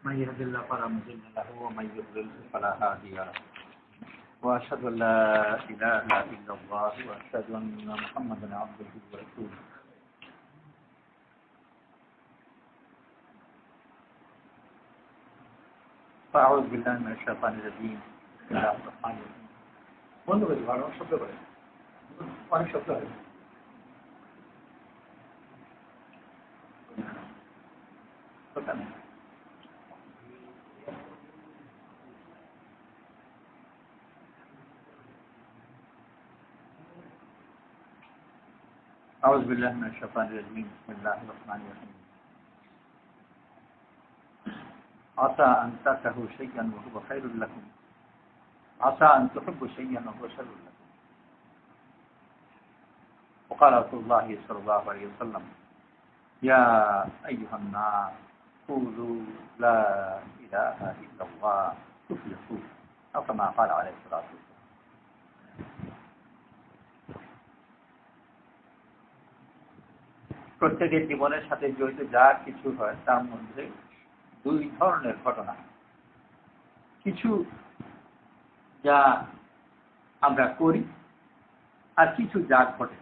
من يهد الله فلا مضل له ومن يضلل فلا هادي له وأشهد أن لا إله إلا الله وأشهد أن محمدا عبده ورسوله فأعوذ بالله من الشيطان الرجيم بسم الله الرحمن الرحيم বন্ধ করে ভালো শব্দ করে অনেক শব্দ হয় أعوذ بالله من الشيطان الرجيم بسم الله الرحمن الرحيم عسى أن تكرهوا شيئا وهو خير لكم عسى أن تحبوا شيئا وهو شر لكم وقال رسول الله صلى الله عليه وسلم يا أيها الناس قولوا لا إله إلا الله تفلحوا أو كما قال عليه الصلاة والسلام প্রত্যেকের জীবনের সাথে জড়িত যা কিছু হয় তার মধ্যে দুই ধরনের ঘটনা, কিছু যা আমরা করি আর কিছু যা ঘটে।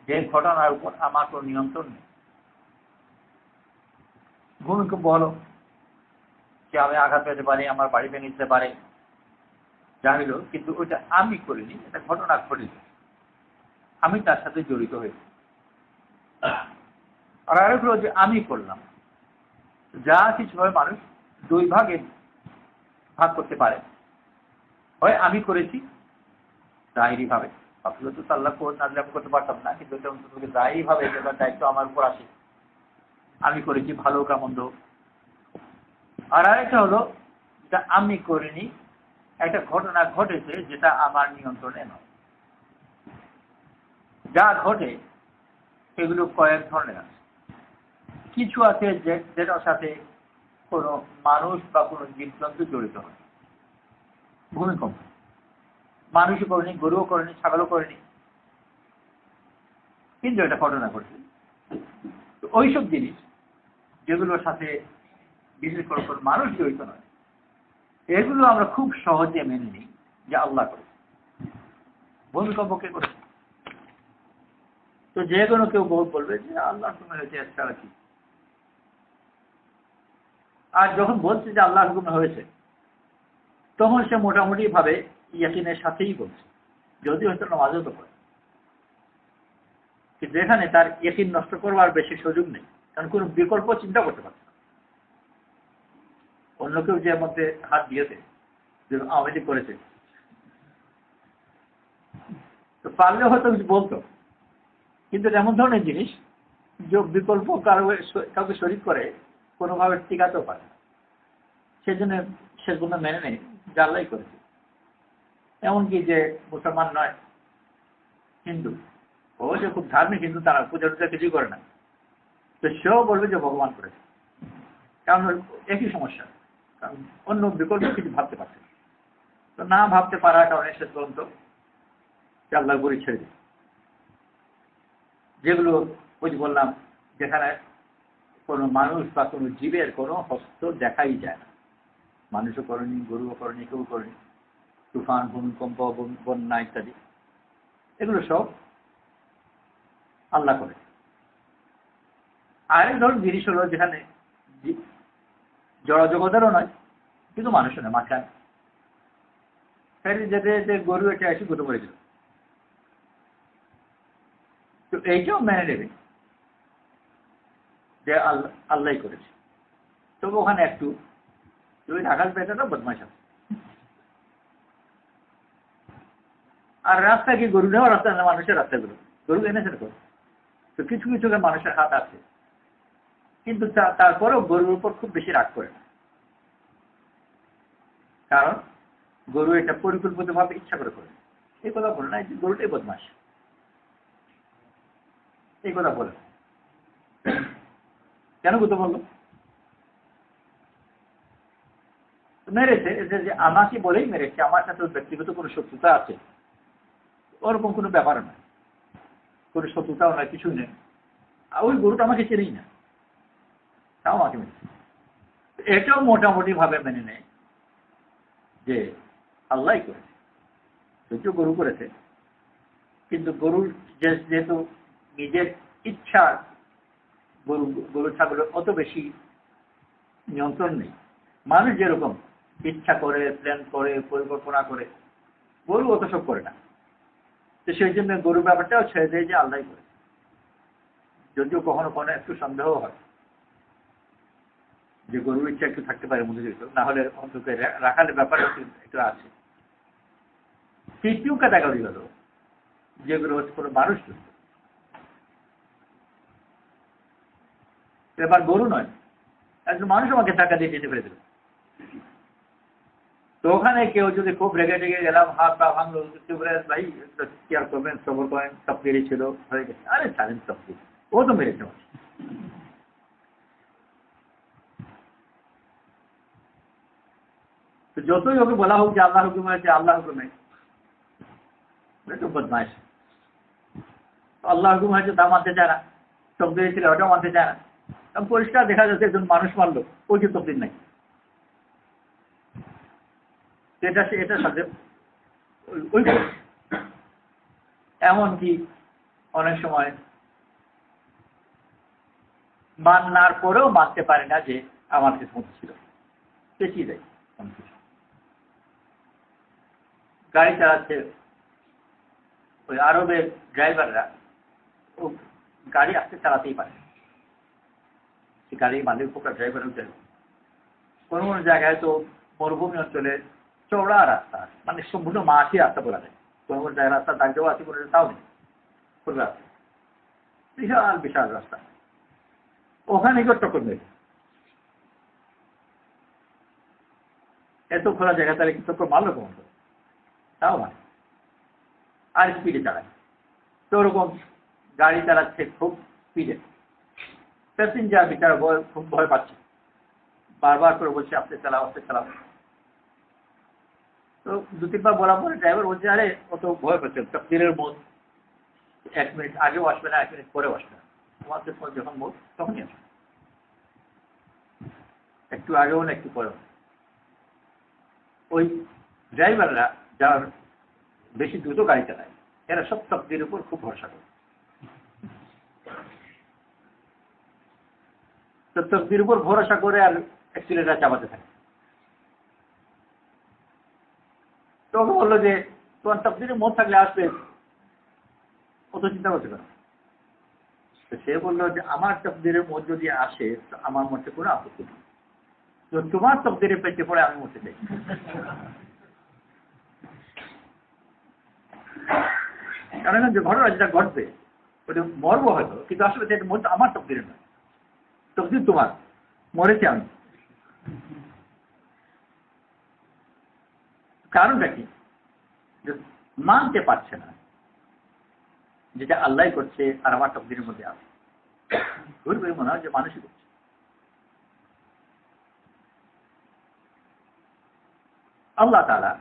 যে ঘটনার উপর আমার কোনো নিয়ন্ত্রণ নেই। ভূমিকম্প হলো যে আমি আঘাত পেতে পারি, আমার বাড়ি ভেঙে যেতে পারে, যা হইল, কিন্তু ওইটা আমি করিনি, এটা ঘটনা ঘটেছে, আমি তার সাথে জড়িত হয়েছি। আর আরেক হলো যে আমি করলাম। যা কিছু হয় মানুষ দুই ভাগে ভাগ করতে পারে, হয় আমি করেছি জাহিরি ভাবে, আসলে তো আল্লাহ নাজলে আমি করতে পারতাম না, কিন্তু এটা অন্তত জাহিরি ভাবে এটার দায়িত্ব আমার উপর আসে, আমি করেছি, ভালো কা মন্দ। আর আরেকটা হলো যেটা আমি করিনি, একটা ঘটনা ঘটেছে যেটা আমার নিয়ন্ত্রণে নয়। যা ঘটে সেগুলো কয়েক ধরনের আছে। কিছু আছে যেটার সাথে কোনো মানুষ বা কোনো জীবজন্তু জড়িত হয়। ভূমিকম্প মানুষও করেনি, গরুও করেনি, ছাগলও করেনি, কিন্তু এটা ঘটনা ঘটছে। তো ওইসব জিনিস যেগুলোর সাথে বিশেষ করে কোনো মানুষ জড়িত নয়, এগুলো আমরা খুব সহজে মেনে নিই যে আল্লাহ করে। ভূমিকম্প কে করেছে? তো যে কোনো কেউ বলবে যে আল্লাহ হুকুমে হয়েছে, এছাড়া কি। আর যখন বলছে যে আল্লাহ হুকুমে হয়েছে, তখন সে মোটামুটি ভাবে ইয়াকিনের সাথেই বলছে, যদি হয়তো নামাজও তো করে, কিন্তু এখানে তার ইয়াকিন নষ্ট করবার বেশি সুযোগ নেই, কারণ কোনো বিকল্প চিন্তা করতে পারছে না। অন্য কেউ যে মধ্যে হাত দিয়েছে যে আওয়ামী করেছে, তো পারলে হয়তো কিছু বলতো, কিন্তু এমন ধরনের জিনিস যে বিকল্প কাউকে শরীক করে কোনোভাবে টিকাতেও পারে, সেজন্য সেগুলো মেনে নেই যে আল্লাহই করেছে। এমনকি যে মুসলমান নয়, হিন্দু, ও যে খুব ধার্মিক, কিন্তু তারা পূজা টুজা কিছুই করে না, তো সেও বলবে যে ভগবান করেছে। কারণ একই সমস্যা, কারণ অন্য বিকল্প কিছু ভাবতে পারছে না। তো না ভাবতে পারার কারণে শেষ পর্যন্ত আল্লাহর উপরই ছেড়ে দিই। যেগুলো ওই বললাম, যেখানে কোনো মানুষ বা কোনো জীবের কোনো হস্ত দেখাই যায় না, মানুষও করেনি, গরুও করেনি, কেউ করেনি, তুফান, ভূমিকম্প, বন্যা ইত্যাদি, এগুলো সব আল্লাহ করে। আরেক ধরনের জিনিস হলো যেখানে জড়জগতেরও নয়, কিন্তু মানুষও নয়, মাঝখানে যেতে যেতে গরু এটা এসে গুঁতো করে দিল, তো এইটাও মেনে নেবে যে আল্লাহ করেছে। তবে ওখানে একটু ওই ঢাকাল পেটাটা বদমাশ আছে। আর রাস্তা কি গরু নেওয়া রাস্তা না, মানুষের রাস্তাগুলো গরু এনেছে তো। তো কিছু কিছু মানুষের হাত আছে, কিন্তু তারপরেও গরুর উপর খুব বেশি রাগ করে না, কারণ গরু এটা পরিকল্পিতভাবে ইচ্ছা করে করে। এই কথা বলে না যে গরুটাই বদমাশ, এই কথা বলে। কেন কথা বললো? মেরেছে যে আমাকে বলেই মেরেছে, আমার সাথে ব্যক্তিগত কোনো শত্রুতা আছে, ওরকম কোনো ব্যাপার নয়, কোনো শত্রুতাও নয়, কিছুই নেই। আর ওই গরুটা আমাকে চেনেই না, তাও আমাকে মেনে নেয়। এটাও মোটামুটি ভাবে মেনে নেয় যে আল্লাহই করেছে, যদিও গরু করেছে, কিন্তু গরুর যেহেতু নিজের ইচ্ছা, গরু ছাগলের অত বেশি নিয়ন্ত্রণ নেই। মানুষ যেরকম ইচ্ছা করে, প্ল্যান করে, পরিকল্পনা করে, গরু অত সব করে না। তো সেই জন্য গরুর ব্যাপারটাও ছেড়ে দেয় যে আল্লাহই করে, যদিও কখনো কখনো একটু সন্দেহ হয় যে গরুর ইচ্ছা একটু থাকতে পারে মধ্যে, না হলে অন্তত রাখালের ব্যাপারে একটু আছে। তৃতীয় ক্যাটাগরি হলো যেগুলো হচ্ছে কোনো মানুষ তৈরি। এবার গরু নয়, একজন মানুষ আমাকে টাকা দিয়ে টেনে ফেলে দিল, তো ওখানে কেউ যদি খুব রেগে টেগে গেলাম, হাত পা ভাঙলো, ভাই কি আর করবেন, সবর করেন, সব পেরে ছিল, হয়ে গেছে, আরে ছাড়েন সব, ও তো মেরেছে। তো যতই ওকে বলা হোক যে আল্লাহ হুকুম হয়েছে, আল্লাহ হুকুমে, তো বদমাইশ। আল্লাহ হুকুম হয়েছে তা মানতে চায় না, তকদির ছিল ওটাও মানতে চায় না। পরিষ্কার দেখা যাচ্ছে একজন মানুষ মারলো, ওই যে তকদির নাই, এটার সাথে ওই এমনকি অনেক সময় মানার পরেও মানতে পারে না যে আমার কিসমত ছিল, পেঁচিয়ে দেয়। গাড়ি চালাচ্ছে, ওই আরবের ড্রাইভাররা ও গাড়ি আস্তে চালাতেই পারে, গাড়ির মালিক পোকা ড্রাইভার হতে। কোনো কোনো জায়গায় তো মরুভূমি অঞ্চলে চওড়া রাস্তা, মানে সম্পূর্ণ মাটি রাস্তা বলা যায়, কোনো কোনো জায়গায় রাস্তা দাগ দেওয়া আছে, কোনো তাও নেই, খোলা আছে, বিশাল বিশাল রাস্তা, ওখানে কেউ টক্কর নেই। এত খোলা জায়গা তাহলে কি টক্কর মারলো কখন, তাও মানে আর স্পিডে চালায়। তো ওরকম গাড়ি চালাচ্ছে খুব স্পিডে, প্যাসেঞ্জার বিচার খুব ভয় পাচ্ছে, বারবার করে বলছে আস্তে চালাও, আস্তে চালাও। তো দু তিনবার বলার পরে ড্রাইভার বলছে, আরে অত ভয় পাচ্ছে, তকদিরের মত, 1 মিনিট আগেও আসবে না, 1 মিনিট পরেও আসবে না, তোমাদের যখন মত তখনই আসবে, একটু আগেও না একটু পরেও। ওই ড্রাইভাররা যারা বেশি দ্রুত গাড়ি চালায়, এরা সব তকদিরের উপর খুব ভরসা করে। তো তকদির উপর ভরসা করে আর অ্যাক্সিলেটার চাপাতে থাকে। তখন বললো যে তোমার তকদিরের মত থাকলে আসবে, অত চিন্তা করতে পারো। তো সে বললো যে আমার তকদিরের মত যদি আসে তো আমার মধ্যে কোনো আপত্তি নেই, তো তোমার তকদিরে পেটে পড়ে আমি মরতে চাই। কারণ যে ঘটনা যেটা ঘটবে ওটা মরবো হয়তো, কিন্তু আসলে সেটা মত আমার তকদিরে নয়, তকদির তোমার, মরেছি আমি। কারণটা কি, মানতে পারছে না যেটা আল্লাহ করছে আর আমার তকদিরের মধ্যে আছে, ঘুরে ঘুরে মনে হয় যে মানুষই করছে। আল্লাহ তাআলা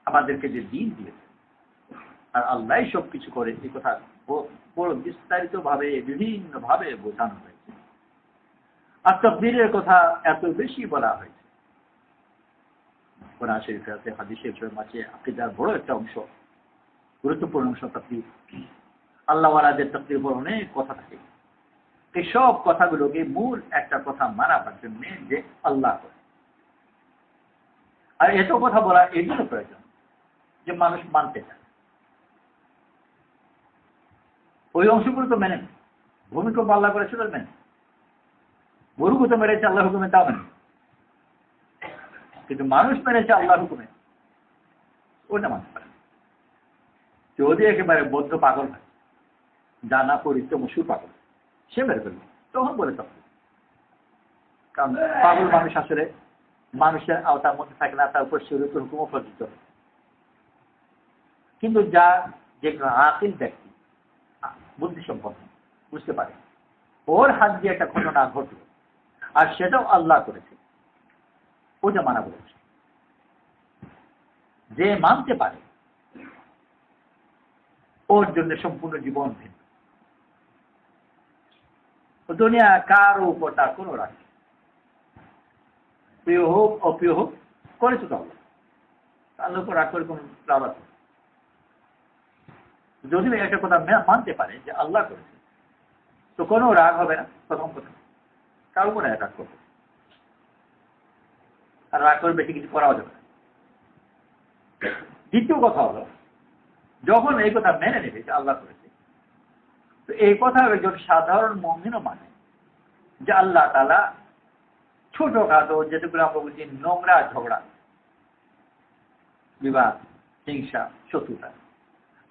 আমাদেরকে যে দিন দিয়েছে আর আল্লাহ সবকিছু করে, এই কথা বড় বিস্তারিত ভাবে বিভিন্ন ভাবে বোঝানো হয়েছে। আর তকদিরের কথা এত বেশি বলা হয়েছে কোরআন শরীফে আছে, হাদিস শরীফের মাঝে আকীদার বড় একটা অংশ, গুরুত্বপূর্ণ অংশ তকদির। আল্লাহ ওয়ালাদের তকদির উপর অনেক কথা থাকে। এই সব কথাগুলোকে মূল একটা কথা মানাবার জন্য যে আল্লাহ করে। আর এত কথা বলা এই জন্য প্রয়োজন যে মানুষ মানতে চায়, ওই অংশগুলো তো মেনে, ভূমিকম্প আল্লাহ করেছিল মেনে, গরু তো মেরেছে আল্লাহ হুকুমে, তাও মেনে, কিন্তু মানুষ মেরেছে আল্লাহ হুকুমে, ওটা মানতে পারে। যদি একেবারে বদ্ধ পাগল হয়, জানা পরিচিত মশুর পাগল, সে মেরে ফেলবে, তখন বলে তখন। কারণ পাগল মানুষ আসলে মানুষের আওতার মধ্যে থাকে না, তার উপর শরীয়তের হুকুমও প্রযোজ্য। কিন্তু যা যে আকিল ব্যক্তি, বুদ্ধিসম্পন্ন, বুঝতে পারে ওর হাত দিয়ে একটা ঘটনা ঘটল আর সেটাও আল্লাহ করেছে, ওটা মানা বলেছে। যে মানতে পারে ওর জন্য সম্পূর্ণ জীবন ভিন্ন, দুনিয়া কারো উপর তার কোনো রাগ নেই। প্রিয় হোক অপ্রিয় হোক করেছো তো আল্লাহ, আল্লাহর উপর রাগ করে কোন লাভ আছে? যদি একটা কথা মানতে পারে যে আল্লাহ করেছে, তো কোনো রাগ হবে না। প্রথম কথা, কারো উপরে রাগ করবে, আর রাগ করে বেশি কিছু করাও যাবে না। দ্বিতীয় কথা হলো, যখন এই কথা মেনে নেবে যে আল্লাহ করেছে, তো এই কথা একজন সাধারণ মুমিনও মানে যে আল্লাহ তাআলা ছোটখাটো যেটুকু আমরা বলছি নোংরা ঝগড়া, বিবাদ, হিংসা, শত্রুতা,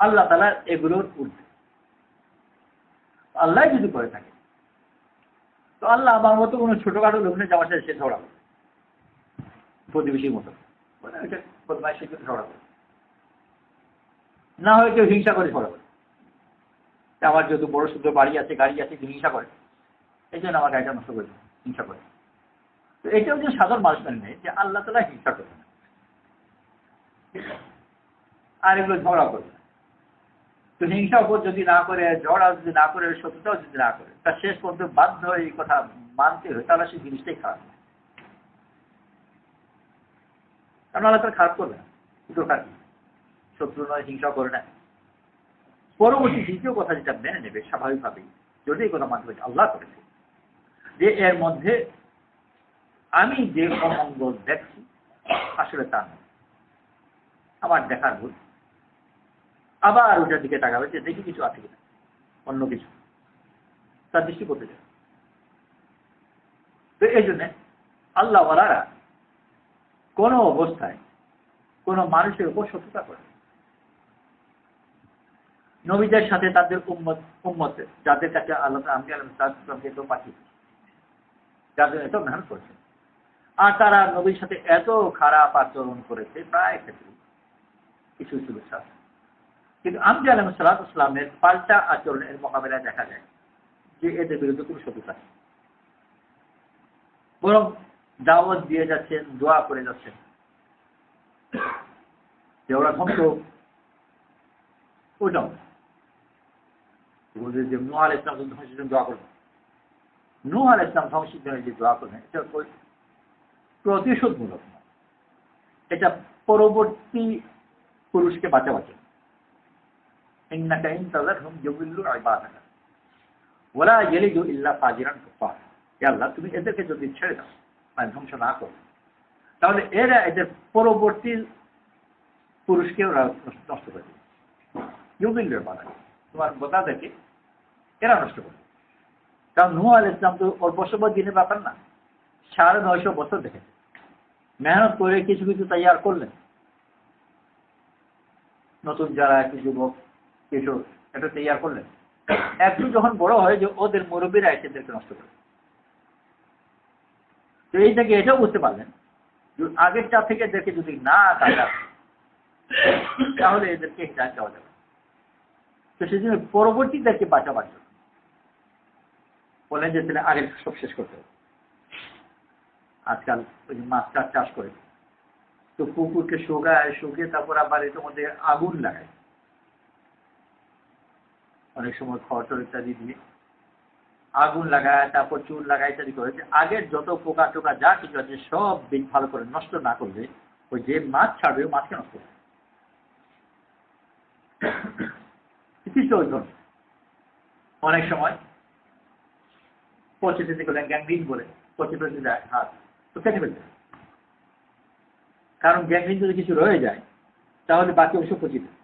আল্লাহ তাআলা এগুলোর ঊর্ধ্বে। আল্লাহ যদি করে থাকে, তো আল্লাহ আমার মতো কোনো ছোটখাটো লোকনে যাওয়ার সাথে সে ঝগড়া করে, প্রতিবেশীর মতো বদমাইশের সাথে ঝগড়া করে, না হয় কেউ হিংসা করে ঝগড়া করে। আমার যেহেতু বড় শুদ্ধ বাড়ি আছে, গাড়ি আছে, হিংসা করে, এই জন্য আমার গাড়িটা নষ্ট করে হিংসা করে। তো এটাও যে সাধারণ মানুষ মেনে নেই যে আল্লাহ তাআলা হিংসা করে না, আর এগুলো ঝগড়া করে। তো হিংসা উপর যদি না করে, ঝগড়া যদি না করে, শত্রুতাও যদি না করে, তার শেষ পর্যন্ত বাধ্য হয়ে এই কথা মানতে হয়, তাহলে সেই জিনিসটাই খারাপ। কারণ আল্লাহ তাআলা খারাপ করবে না, দরকার কি, শত্রু নয়, হিংসা করে না। পরবর্তী দ্বিতীয় কথা যেটা মেনে নেবে স্বাভাবিকভাবেই, যদি এই কথা মানতে হবে আল্লাহ করেছে, যে এর মধ্যে আমি যে অমঙ্গল দেখছি আসলে তা নয়, আমার দেখার ভুল। আবার ওটার দিকে তাকাবে যে দেখি কিছু আছে কিনা, অন্য কিছু, তার দৃষ্টি করতে চায়। তো এই জন্যে আল্লাহওয়ালারা কোনো অবস্থায় কোনো মানুষের উপর শত্রুতা করে। নবীদের সাথে তাদের উম্মত যাদের কাছে আল্লাহ আম্বিয়া তো পাঠিয়েছে, যাদের এত মেহনত করেছে, আর তারা নবীর সাথে এত খারাপ আচরণ করেছে, প্রায় ক্ষেত্রে কিছু কিছু বিশ্বাস। কিন্তু আম্বিয়া আলাইহিস সালাতু ওয়াস সালামের পাল্টা আচরণের মোকাবেলায় দেখা যায় যে এদের বিরুদ্ধে কোনো শত্রুতা নেই, বরং দাওয়াত দিয়ে যাচ্ছেন, দোয়া করে যাচ্ছেন যে ওরা ধ্বংস। ওটাও যে নূহ আলাইহিস সালাম ধ্বংসের জন্য দোয়া করবেন, নূহ আলাইহিস সালাম ধ্বংসের জন্য যে দোয়া করবেন, এটা প্রতিশোধমূলক, এটা পরবর্তী পুরুষকে বাঁচাবাচ্ছে। ইন্নাকা ইন তাযারহুম ইউযিল্লু ইবাদাকা ওয়ালা ইয়ালিদু ইল্লা ফাজিরান কাফার। হে আল্লাহ, তুমি এদেরকে যদি ছেড়ে দাও, মানে ধ্বংস না করো, তাহলে এরা এদের পরবর্তী পুরুষকে ওরা নষ্ট করে দেবে। ইউযিল্লু ইবাদাকা, তোমার বোতাদেরকে এরা নষ্ট করে। কারণ নূহ আলাইহিস সালাম তো অল্প সময় দিনের ব্যাপার না, 950 বছর দেখে মেহনত করে কিছু কিছু তৈয়ার করলেন। নতুন যারা একটু যুবক কিশোর এটা তৈয়ার করলেন, একটু যখন বড় হয় যে ওদের মুরব্বীরা এদেরকে নষ্ট করে। তো এই থেকে এটাও বুঝতে পারলেন যে আগেরটা থেকে এদেরকে যদি না কাটা, তাহলে এদেরকে হিদায়াত দেওয়া যাবে। তো সেই জন্য পরবর্তীদেরকে বাঁচাবার জন্য বলেন যে তাহলে আগের সব শেষ করতে হবে। আজকাল ওই যে মাছ চাষ করে, তো পুকুরকে শুকিয়ে তারপর আবার এটার মধ্যে আগুন লাগায়, অনেক সময় খড় ইত্যাদি দিয়ে আগুন লাগায়, তারপর চুল লাগায় ইত্যাদি করে, যে আগের যত পোকা টোকা যা কিছু আছে সব দিন ভালো করে নষ্ট না করলে ওই যে মাছ ছাড়বে ওই মাছকে নষ্ট করবে। অনেক সময় পচে যেতে গেলে গ্যাংগ্রিন বলে পচে ফেলতে যায় হাত, তো কেটে ফেলতে, কারণ গ্যাংগ্রিন যদি কিছু রয়ে যায় তাহলে বাকি অংশ পচে যায়।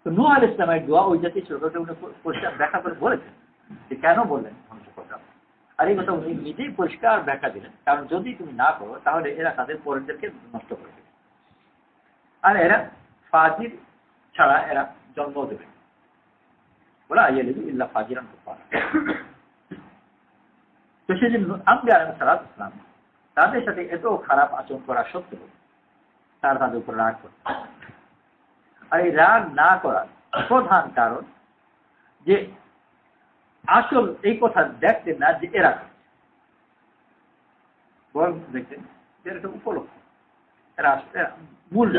তো নূহ আলাইহিস সালামের দোয়া ওই জাতীয় ছোটটা উনি পরিষ্কার ব্যাখ্যা করে বলেছেন যে কেন বললেন ধ্বংস করতে হবে। আর এই কথা উনি নিজেই পরিষ্কার ব্যাখ্যা দিলেন, কারণ যদি তুমি না করো তাহলে এরা তাদের পরেরদেরকে নষ্ট করে দেবে, আর এরা ফাজির ছাড়া এরা জন্ম দেবে। ওরা ইয়ালিদু ইল্লা ফাজিরান কাফার। তো সেজন্য আম্বিয়া আলাইহিস সালাতু ওয়াস সালাম তাদের সাথে এত খারাপ আচরণ করা সত্ত্বেও তারা তাদের উপর রাগ করে। আর এই রাগ না করার প্রধান কারণ যে আসল এই কথা দেখতেন না যে এরা বরং দেখতেন যে এটা উপলক্ষ, এরা মূল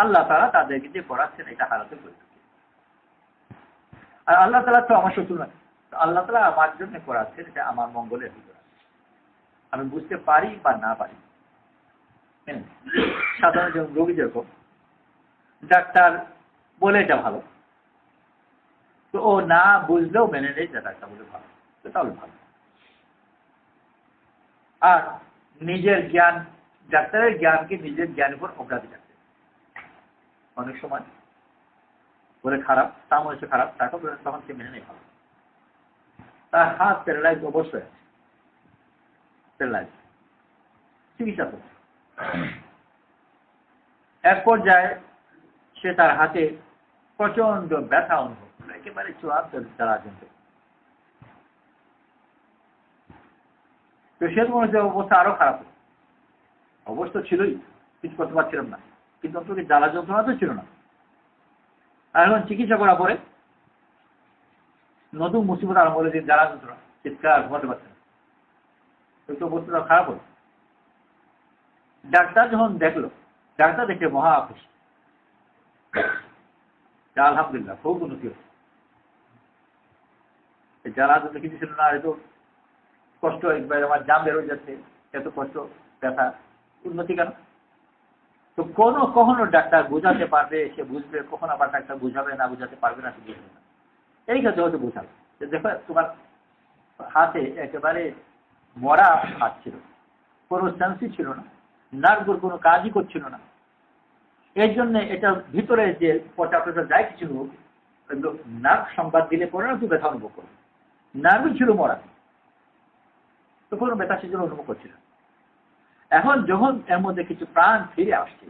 আল্লাহ তাআলা তাদেরকে যে পড়াচ্ছেন এটা হারাতে করে। আর আল্লাহ তাআলা তো আমার শত্রু নয়, আল্লাহ তাআলা আমার জন্য পড়াচ্ছেন, এটা আমার মঙ্গলের ভিতরে। আমি বুঝতে পারি বা না পারি। সাধারণ রোগী যেরকম ডাক্তার বলে এটা ভালো, তো ও না বুঝলেও মেনে নেই যে ডাক্তার বলে ভালো, তাহলে ভালো। আর নিজের জ্ঞান, ডাক্তারের জ্ঞানকে নিজের জ্ঞানের উপর অগ্রাধিকার দেয়। অনেক সময় বলে খারাপ, তা মনে হচ্ছে খারাপ, তাকে বলে তখন সে মেনে নেই ভালো। তার হাত প্যারালাইজ অবশ্যই আছে, প্যারালাইজ, চিকিৎসা করছে। এক পর্যায়ে সে তার হাতে প্রচন্ড ব্যথা অনুভব করে, একেবারে চূড়ান্ত জ্বালা যন্ত্রণা। তো সে মনে হচ্ছে অবস্থা আরো খারাপ, অবস্থা ছিলই, কিছু করতে পারছিলাম না, কিন্তু অন্তত জ্বালা যন্ত্রণা তো ছিল না। আর এখন চিকিৎসা করার পরে নতুন মুসিবত আরম্ভ হলে যে জ্বালা যন্ত্রণা, চিৎকার ঘুমাতে পারছে না, তো অবস্থাটা খারাপ হলো। ডাক্তার যখন দেখলো, ডাক্তার দেখে মহা খুশি, আলহামদুলিল্লাহ খুব উন্নতি হচ্ছে, জ্বালা যন্ত্রণা কিছু ছিল না, এত কষ্ট, একবার আমার জাম বের হয়ে যাচ্ছে, এত কষ্ট, ব্যথা, উন্নতি কেন? তো কখনো ডাক্তার বোঝাতে পারবে, সে বুঝবে, কখনো আবার ডাক্তার বুঝাবে না, বুঝাতে পারবে না, সে বুঝবে না। এই কাজে হয়তো বোঝাবে যে দেখো তোমার হাতে একেবারে মরা হাত ছিল, কোনো সেন্সই ছিল না, নার্ভগুলো কোনো কাজই করছিল না, এর জন্য এটা ভিতরে যে পচা পচা যায় কিছু হোক, নার্ভ সংবাদ দিলে পরে না তুই ব্যথা অনুভব করবে, নার্ভই ছিল মরা, তো কোনো ব্যথা সে জন্য অনুভব করছিল। এখন যখন এর মধ্যে কিছু প্রাণ ফিরে আসছে,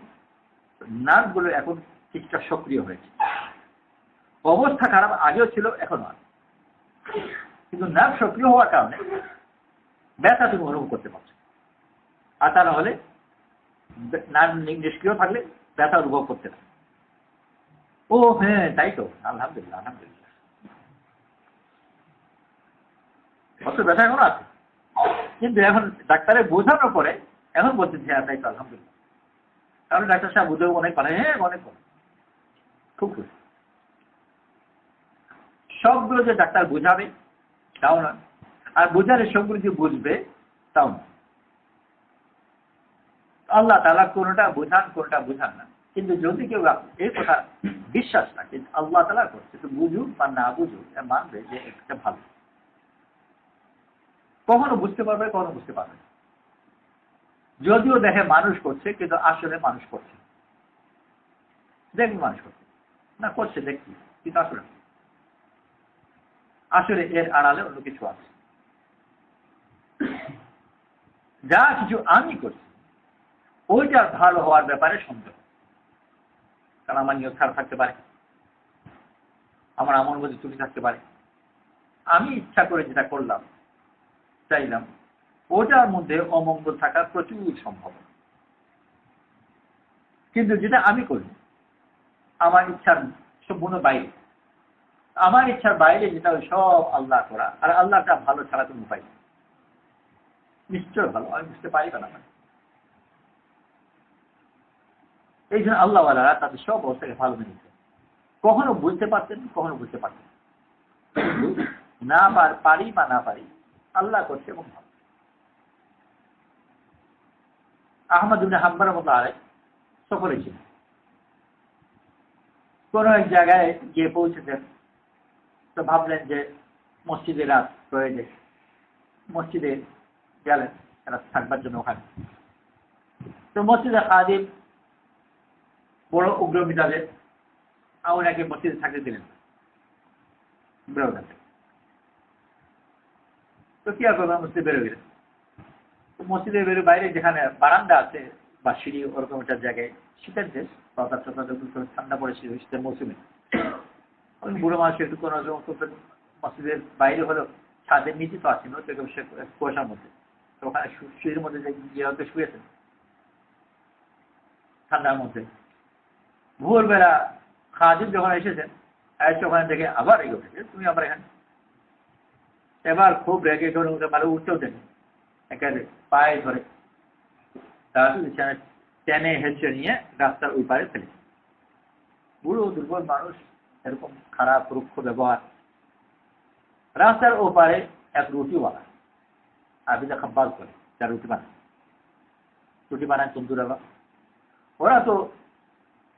নার্ভগুলো এখন কিছুটা সক্রিয় হয়েছে, অবস্থা খারাপ আগেও ছিল, এখনো আছে, কিন্তু নার্ভ সক্রিয় হওয়ার কারণে ব্যথা তুমি অনুভব করতে পারছো। আর তা না হলে নার্ভ নিষ্ক্রিয় থাকলে ব্যথা অনুভব করতে না। ও হ্যাঁ তাই তো, আলহামদুলিল্লাহ আলহামদুলিল্লাহ, কত ব্যথা এখনো আছে, কিন্তু এখন ডাক্তারে বোঝানোর পরে এখন বলছে হ্যাঁ তাই তো আলহামদুলিল্লাহ। কারণ ডাক্তার সাহেব বুঝেও অনেক পারে, হ্যাঁ অনেক পারে, খুব খুশি। সবগুলো যে ডাক্তার বুঝাবে তাও না, আর বোঝালে সবগুলো যে বুঝবে তাও না। আল্লাহ তাআলা কোনটা বোঝান কোনটা বোঝান না, কিন্তু যদি কেউ এই কথা বিশ্বাস রাখে আল্লাহ তাআলা করছে, তো বুঝুক বা না বুঝুক মানবে যে এটা ভালো। কখনো বুঝতে পারবে, কখনো বুঝতে পারবে, যদিও দেখে মানুষ করছে কিন্তু আসলে মানুষ করছে, দেখবে মানুষ করছে না, করছে দেখছি, কিন্তু আসলে আসলে এর আড়ালে অন্য কিছু আছে। যা কিছু আমি করছি ওইটা ভালো হওয়ার ব্যাপারে সন্দেহ, কারণ আমার নিয়ত খারাপ থাকতে পারে, আমার আমল বোঝে ত্রুটি থাকতে পারে, আমি ইচ্ছা করে যেটা করলাম চাইলাম ওটার মধ্যে অমঙ্গল থাকার প্রচুর সম্ভাবনা। কিন্তু যেটা আমি করি আমার ইচ্ছার সম্পূর্ণ বাইরে, আমার ইচ্ছার বাইরে যেটা সব আল্লাহ করা, আর আল্লাহটা ভালো ছাড়া কোনো উপায় নেই, নিশ্চয় ভালো, আমি বুঝতে পারি না। এই জন্য আল্লাহওয়ালারা তাদের সব অবস্থাকে ভালো মেনেছে, কখনো বুঝতে পারতেন, কখনো বুঝতে পারতেন না, পারি বা না পারি আল্লাহ করছে এবং ভালো। আহমদ ইবনে হাম্বল রাহমাতুল্লাহ আলাইহি সফরে ছিলেন, কোন এক জায়গায় গিয়ে পৌঁছেছেন, তো ভাবলেন যে মসজিদে রাত প্রয়োজন, মসজিদে গেলেন রাত থাকবার জন্য ওখানে। তো মসজিদে খাদিম বড় উগ্র মিজাজের, ওনাকে মসজিদে থাকতে দিলেন না। তো কি আর করবেন, মসজিদে বেরো গেলেন। তো মসজিদে বেরো বাইরে যেখানে বারান্দা আছে বা সিঁড়ি, ওরকম একটা জায়গায়, শীতের দেশ, ঠান্ডা পড়ে শীতের মৌসুমে, বুড়ো মানুষ একটু কোনো মসজিদের বাইরে হলো, ছাদের নিচে তো আসেন, কুয়াশার মধ্যে, তো ওখানে সিঁড়ির মধ্যে গিয়ে হয়তো শুয়েছেন ঠান্ডার মধ্যে। ভোরবেলা খাদিম যখন এসেছেন, এসে ওখানে দেখে আবার রেগে উঠেছে, তুমি আবার এখানে, এবার খুব রেগে মানে উঠতেও দেন, একেবারে পায়ে ধরে তার টেনে হেঁচে নিয়ে রাস্তার ওই পারে ফেলে। বুড়ো দুর্বল মানুষ, এরকম খারাপ রুক্ষ ব্যবহার। রাস্তার ওপারে এক রুটিওয়ালা আবিদা খাব্বাস করে, যারা রুটি বানায় তন্দুরালা, ওরা তো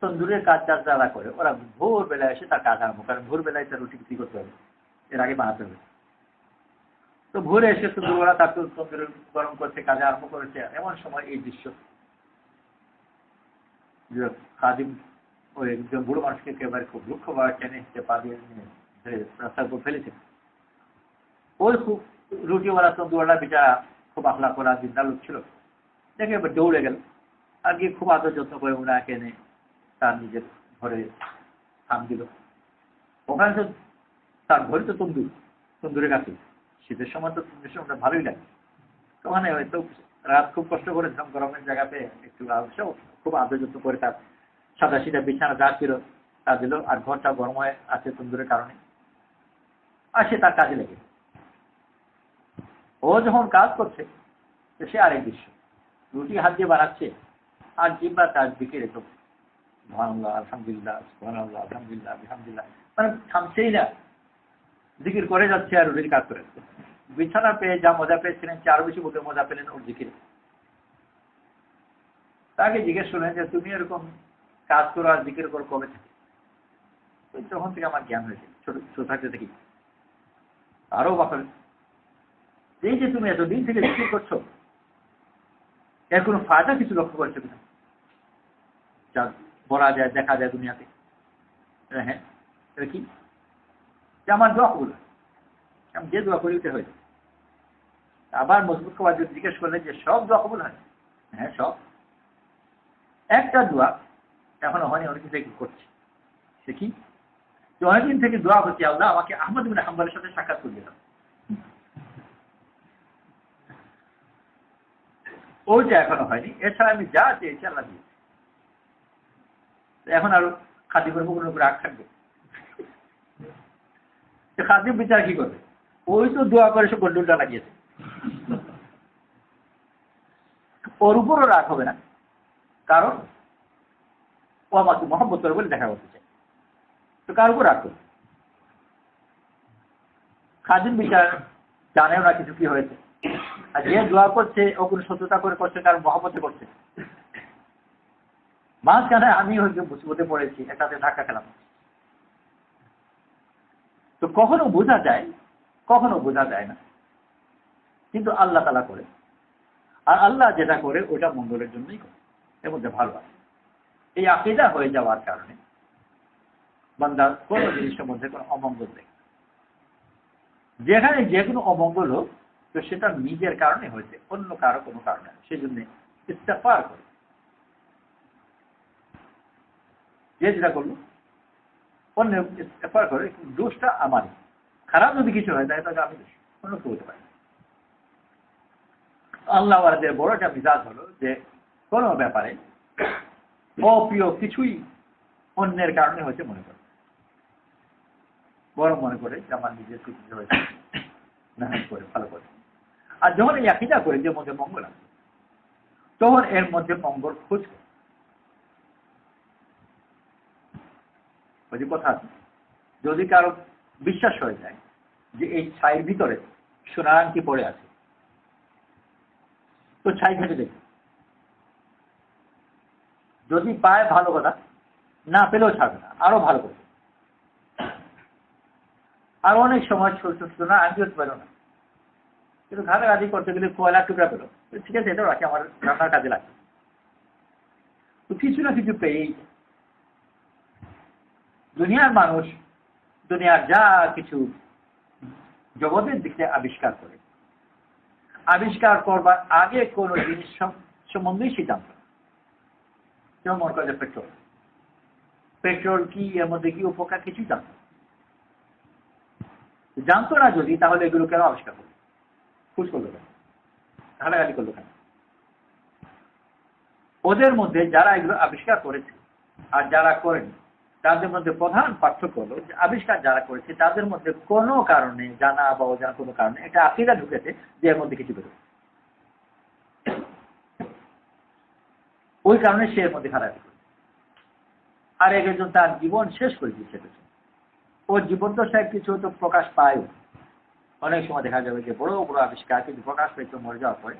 তন্দুরের কাজ যারা করে ওরা ভোরবেলায় এসে তার কাজ আরম্ভ, কারণ ভোরবেলায় তার রুটি বিক্রি করতে হবে, এর আগে বানাতে হবে। তো ভোরে এসে তন্দুরওয়ালা তার তন্দুর গরম করছে, কাজে আরম্ভ করেছে। এমন সময় এই দৃশ্য, খাদিম ওই একজন বুড়ো মানুষকে একেবারে খুব দুঃখভাবে টেনে হেঁটে পা দিয়ে রাস্তার উপর ফেলেছে। ওই খুব রুটিওয়ালা তন্দুরওয়ালা বিচারা খুব আখলা করা জিন্দা লোক ছিল, দেখে এবার দৌড়ে গেল আর গিয়ে খুব আদর যত্ন করে ওনাকে এনে তার নিজের ঘরে থাম দিল। ওখানে তো তার ঘরে তো তন্দুরের কাছে, শীতের সময় তো তন্দুরের সময় ভালোই লাগে। ওখানে হয়তো রাত খুব কষ্ট করেছিলাম গরমের জায়গাতে, একটু খুব আদর যত্ন করে তার সাদা সিধা বিছানা যা ছিল তা দিল, আর ঘরটা গরম হয়ে আছে তন্দুরের কারণে। আর সে তার কাজে লেগে, ও যখন কাজ করছে সে আরেক দৃশ্য, রুটি হাত দিয়ে বানাচ্ছে আর জিব্বা তার দিকে রেখে সুবহানাল্লাহ আলহামদুলিল্লাহ সুবহানাল্লাহ আলহামদুলিল্লাহ আলহামদুলিল্লাহ, মানে থামছেই না, জিকির করে যাচ্ছে আর রুটির কাজ করে। বিছানা পেয়ে যা মজা পেয়েছিলেন আরো বেশি বলতে মজা পেলেন ওর জিকির। তাকে জিজ্ঞেস করলেন যে তুমি এরকম কাজ করো আর জিকির করো কবে থেকে? তখন থেকে আমার জ্ঞান হয়েছে, ছোট থাকতে থেকে। আরো বাপের এই যে তুমি এতদিন থেকে জিকির করছো, এর কোনো ফায়দা কিছু লক্ষ্য করেছো কিনা? যা বলা যায় দেখা যায় দুনিয়াতে, হ্যাঁ এটা কি? যে আমার দোয়া কবুল হয়, আমি যে দোয়া করি ওটা হয়ে যায়। আবার মজবুত খাবার যদি জিজ্ঞেস করলেন যে সব দোয়া কবুল হয়? হ্যাঁ সব। একটা দোয়া এখনো হয়নি, অনেকদিন থেকে করছি। সে কি? যে অনেকদিন থেকে দোয়া করছি আল্লাহ আমাকে আহমদ ইবনে হাম্বলের সাথে সাক্ষাৎ করিয়ে দাও। ওইটা এখনো হয়নি, এছাড়া আমি যা চেয়েছি আল্লাহ দিয়েছি। এখন আরো খাদিমের মুখের উপরে রাগ থাকবে, খাদিম বিচার কি করবে? ওই তো দোয়া করে সে গন্ডুলটা লাগিয়েছে, ওর উপরও রাগ হবে না, কারণ ও আমাকে মহব্বত করে বলে দেখা করতে চাই। তো কার উপর রাগ করবে? খাদিম বিচার জানেও না কিছু কি হয়েছে, আর যে দোয়া করছে ও কোনো সত্যতা করে করছে, কারণ মহব্বতে করছে। মাঝখানে আমি হয়তো মুসিবতে পড়েছি, একটাতে ধাক্কা খেলাম। তো কখনো বোঝা যায়, কখনো বোঝা যায় না, কিন্তু আল্লাহ তাআলা করে। আর আল্লাহ যেটা করে ওটা মঙ্গলের জন্যই করে, এর মধ্যে ভালো আছে। এই আকীদা হয়ে যাওয়ার কারণে বান্দা কোন জিনিসের মধ্যে কোনো অমঙ্গল নেই। যেখানে যে কোনো অমঙ্গল হোক তো সেটা নিজের কারণে হয়েছে, অন্য কারো কোনো কারণে, সেই জন্য ইস্তেগফার করে। যে যেটা করলো অন্য ইস্তেগফার করে, দোষটা আমারই। খারাপ যদি কিছু হয় তাহলে আমি দোষী, অন্য কেউ হতে পারে। আল্লাহ ওয়ালাদের বড় একটা মিজাজ হলো যে কোনো ব্যাপারে অপ্রিয় কিছুই অন্যের কারণে হয়েছে মনে করে, বড় মনে করে যে আমার নিজের কিছু হয়েছে, মেহনত করে ভালো করে। আর যখন এই আকীদা করে যে মধ্যে মঙ্গল আছে, তখন এর মধ্যে মঙ্গল খোঁজ করে। ওই যে কথা আছে, যদি কারো বিশ্বাস হয়ে যায় যে এই ছাইয়ের ভিতরে সোনার আংটি পড়ে আছে, তো ছাই ঘেটে দেখবে। যদি পায় ভালো কথা, না পেলেও ছাড়বে না, আরো ভালো করবে। আর অনেক সময় সোনা আংটি হতে পারো না, কিন্তু ঘাটাঘাটি করতে গেলে কয়লার টুকরা পেলো, ঠিক আছে এটাও রাখি, আমার রান্নার কাজে লাগে। তো কিছু না কিছু পেয়েই দুনিয়ার মানুষ দুনিয়ার যা কিছু জগতের দিকে আবিষ্কার করে, আবিষ্কার করবার আগে কোন জিনিস সম্বন্ধেই সে জানত না। যেমন মনে করে পেট্রোল, পেট্রোল কি, এর মধ্যে কি উপকার, কিছুই জানত না। জানতো না যদি, তাহলে এগুলো কেন আবিষ্কার করলো, খুঁজ করলো কেন, ঘাটাঘাটি করলো কেন? ওদের মধ্যে যারা এগুলো আবিষ্কার করেছে আর যারা করেনি তাদের মধ্যে প্রধান পার্থক্য হলো যে আবিষ্কার যারা করেছে তাদের মধ্যে কোনো কারণে, জানা বা অজানা কোনো কারণে একটা আকীদা ঢুকেছে যে এর মধ্যে কিছু বেরোবে, ওই কারণে সে এর মধ্যে খারাপ করে। আর একজন তার জীবন শেষ করে দিচ্ছে, ওর জীবন তো সে কিছু তো প্রকাশ পায়। অনেক সময় দেখা যাবে যে বড় বড় আবিষ্কার কিন্তু প্রকাশ পেয়েছে মরে যাওয়ার পরে,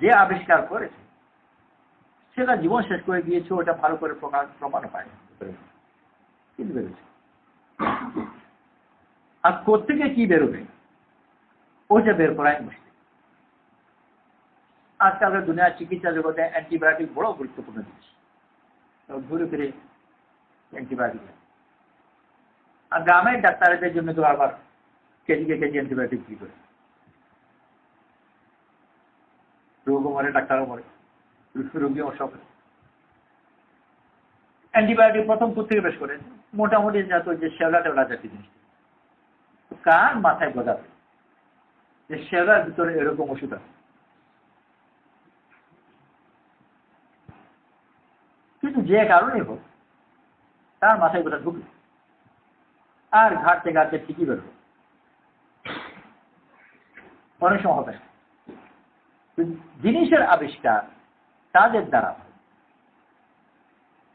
যে আবিষ্কার করেছে সেটা জীবন শেষ করে দিয়েছে, ওটা ভালো করে প্রমাণও পায় কিন্তু বেরোচ্ছে। আর কোত্থেকে কি বেরোবে ওইটা বের করাই মুশকিল। আজকালকার দুনিয়ার চিকিৎসা জগতে অ্যান্টিবায়োটিক বড় গুরুত্বপূর্ণ জিনিস, ঘুরে ফিরে অ্যান্টিবায়োটিক। আর গ্রামের ডাক্তারদের জন্য তো আবার কেজি অ্যান্টিবায়োটিক কি করে, রোগও মরে, ডাক্তারও মরে, রোগীও সব। অ্যান্টিবায়োটিক প্রথম কোথেকে বেশ করে? মোটামুটি যত যে শেওলা টেওলা জাতীয় জিনিস, কার মাথায় গজাবে যে শেওলার ভিতরে এরকম ওষুধ আছে? কিন্তু যে কারণে হোক তার মাথায় গোটা ঢুকবে আর ঘাটতে ঘাটতে ঠিকই বেরোবে, অনেক সময় হবে। জিনিসের আবিষ্কার তাদের দ্বারা,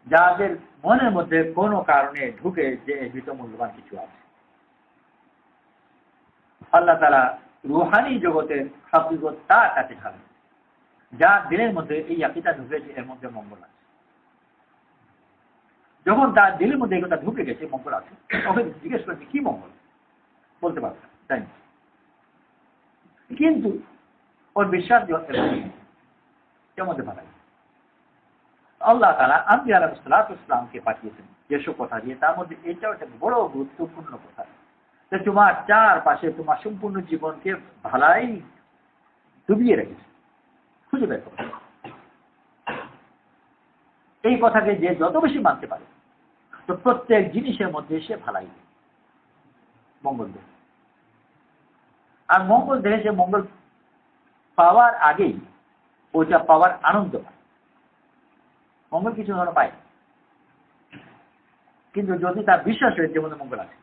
যাদের মনের মধ্যে কোনো কারণে ঢুকে যে ভিতর মূল্যবান কিছু আছে। আল্লাহ তাআলা রুহানি জগতের হাকিকত তার কাছে খাবেন, যার দিলের মধ্যে এই আকীদা ঢুকেছে এর মধ্যে মঙ্গল আছে। যখন তার দিলের মধ্যে এই কথা ঢুকে গেছে মঙ্গল আছে, ওকে জিজ্ঞেস করেছে কি মঙ্গল, বলতে পারবে না, তাই না? কিন্তু ওর বিশ্বাস কেমন ভালো। আল্লাহ তাআলা আম্বিয়া আলাইহিস সালাতু ওয়াস সালামকে পাঠিয়েছেন যেসব কথা দিয়ে, তার মধ্যে এটাও একটা বড় গুরুত্বপূর্ণ কথা যে তোমার চারপাশে তোমার সম্পূর্ণ জীবনকে ভালাই ডুবিয়ে রেখেছে, খুঁজে বের করো। এই কথাকে যে যত বেশি মানতে পারে তো প্রত্যেক জিনিসের মধ্যে সে ভালাই মঙ্গল দেয়। আর মঙ্গল দেহে সে মঙ্গল পাওয়ার আগেই ওইটা পাওয়ার আনন্দ পায়। মঙ্গল কিছু ধরনের পায়, কিন্তু যদি তার বিশ্বাস হয় যে মধ্যে মঙ্গল আছে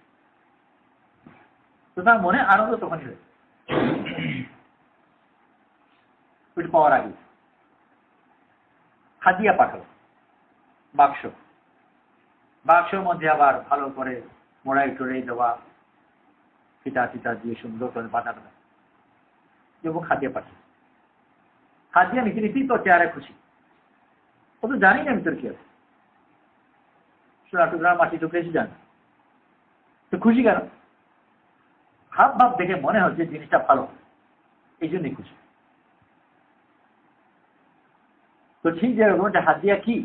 তো তার মনে আনন্দ তখনই হয় ওইটা পাওয়ার আগে। হাদিয়া পাঠালো বাক্সের মধ্যে আবার ভালো করে মোড়াই টোড়াই দেওয়া, ফিতা দিয়ে সুন্দর করে বাঁধানো, এবং হাদিয়া পাঠিয়ে হাদিয়া নিচে নিতেই তো চেয়ারে খুশি। ও তো জানি না ভিতর কি আছে, সোনা টুকরা মাটি টুকরে এসে জানি তো খুশি কেন? হাব ভাব দেখে মনে হচ্ছে জিনিসটা ভালো, এই জন্যই খুশি। তো ঠিক যেরকম ওটা হাদিয়া কি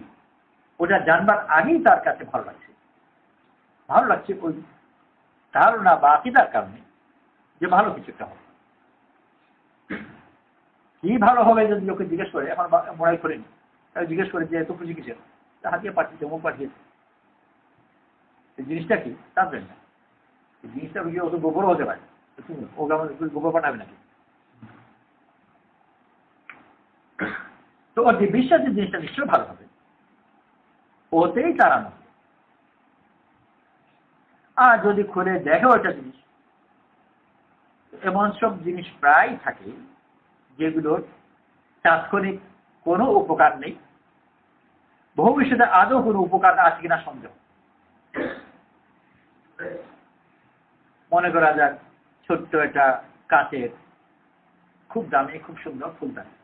ওটা জানবার আগেই তার কাছে ভালো লাগছে ওই ধারণা বা আকীদার কারণে যে ভালো কিছু একটা হবে। কি ভালো হবে যদি লোকে জিজ্ঞেস করে, এখন মোড়াই করেনি, জিজ্ঞেস করে যে এত খুশি কিসের, হাদিয়া পাঠিয়েছে, অমুক পাঠিয়েছে, এই জিনিসটা কি জানবেন না। এই জিনিসটা অত গোবরও হতে পারে, ওকে আমাদের গোবর পাঠাবে নাকি? তো ওর যে বিশ্বাসের জিনিসটা নিশ্চয়ই ভালো হবে, ওতেই তার আনন্দ। আর যদি খুলে দেখে ওটা জিনিস, এমন সব জিনিস প্রায় থাকে যেগুলোর তাৎক্ষণিক কোনো উপকার নেই, ভবিষ্যতে আদৌ কোনো উপকার আছে কিনা সন্দেহ। মনে করা যাক ছোট্ট একটা কাঁচের খুব দামি খুব সুন্দর ফুলদানি,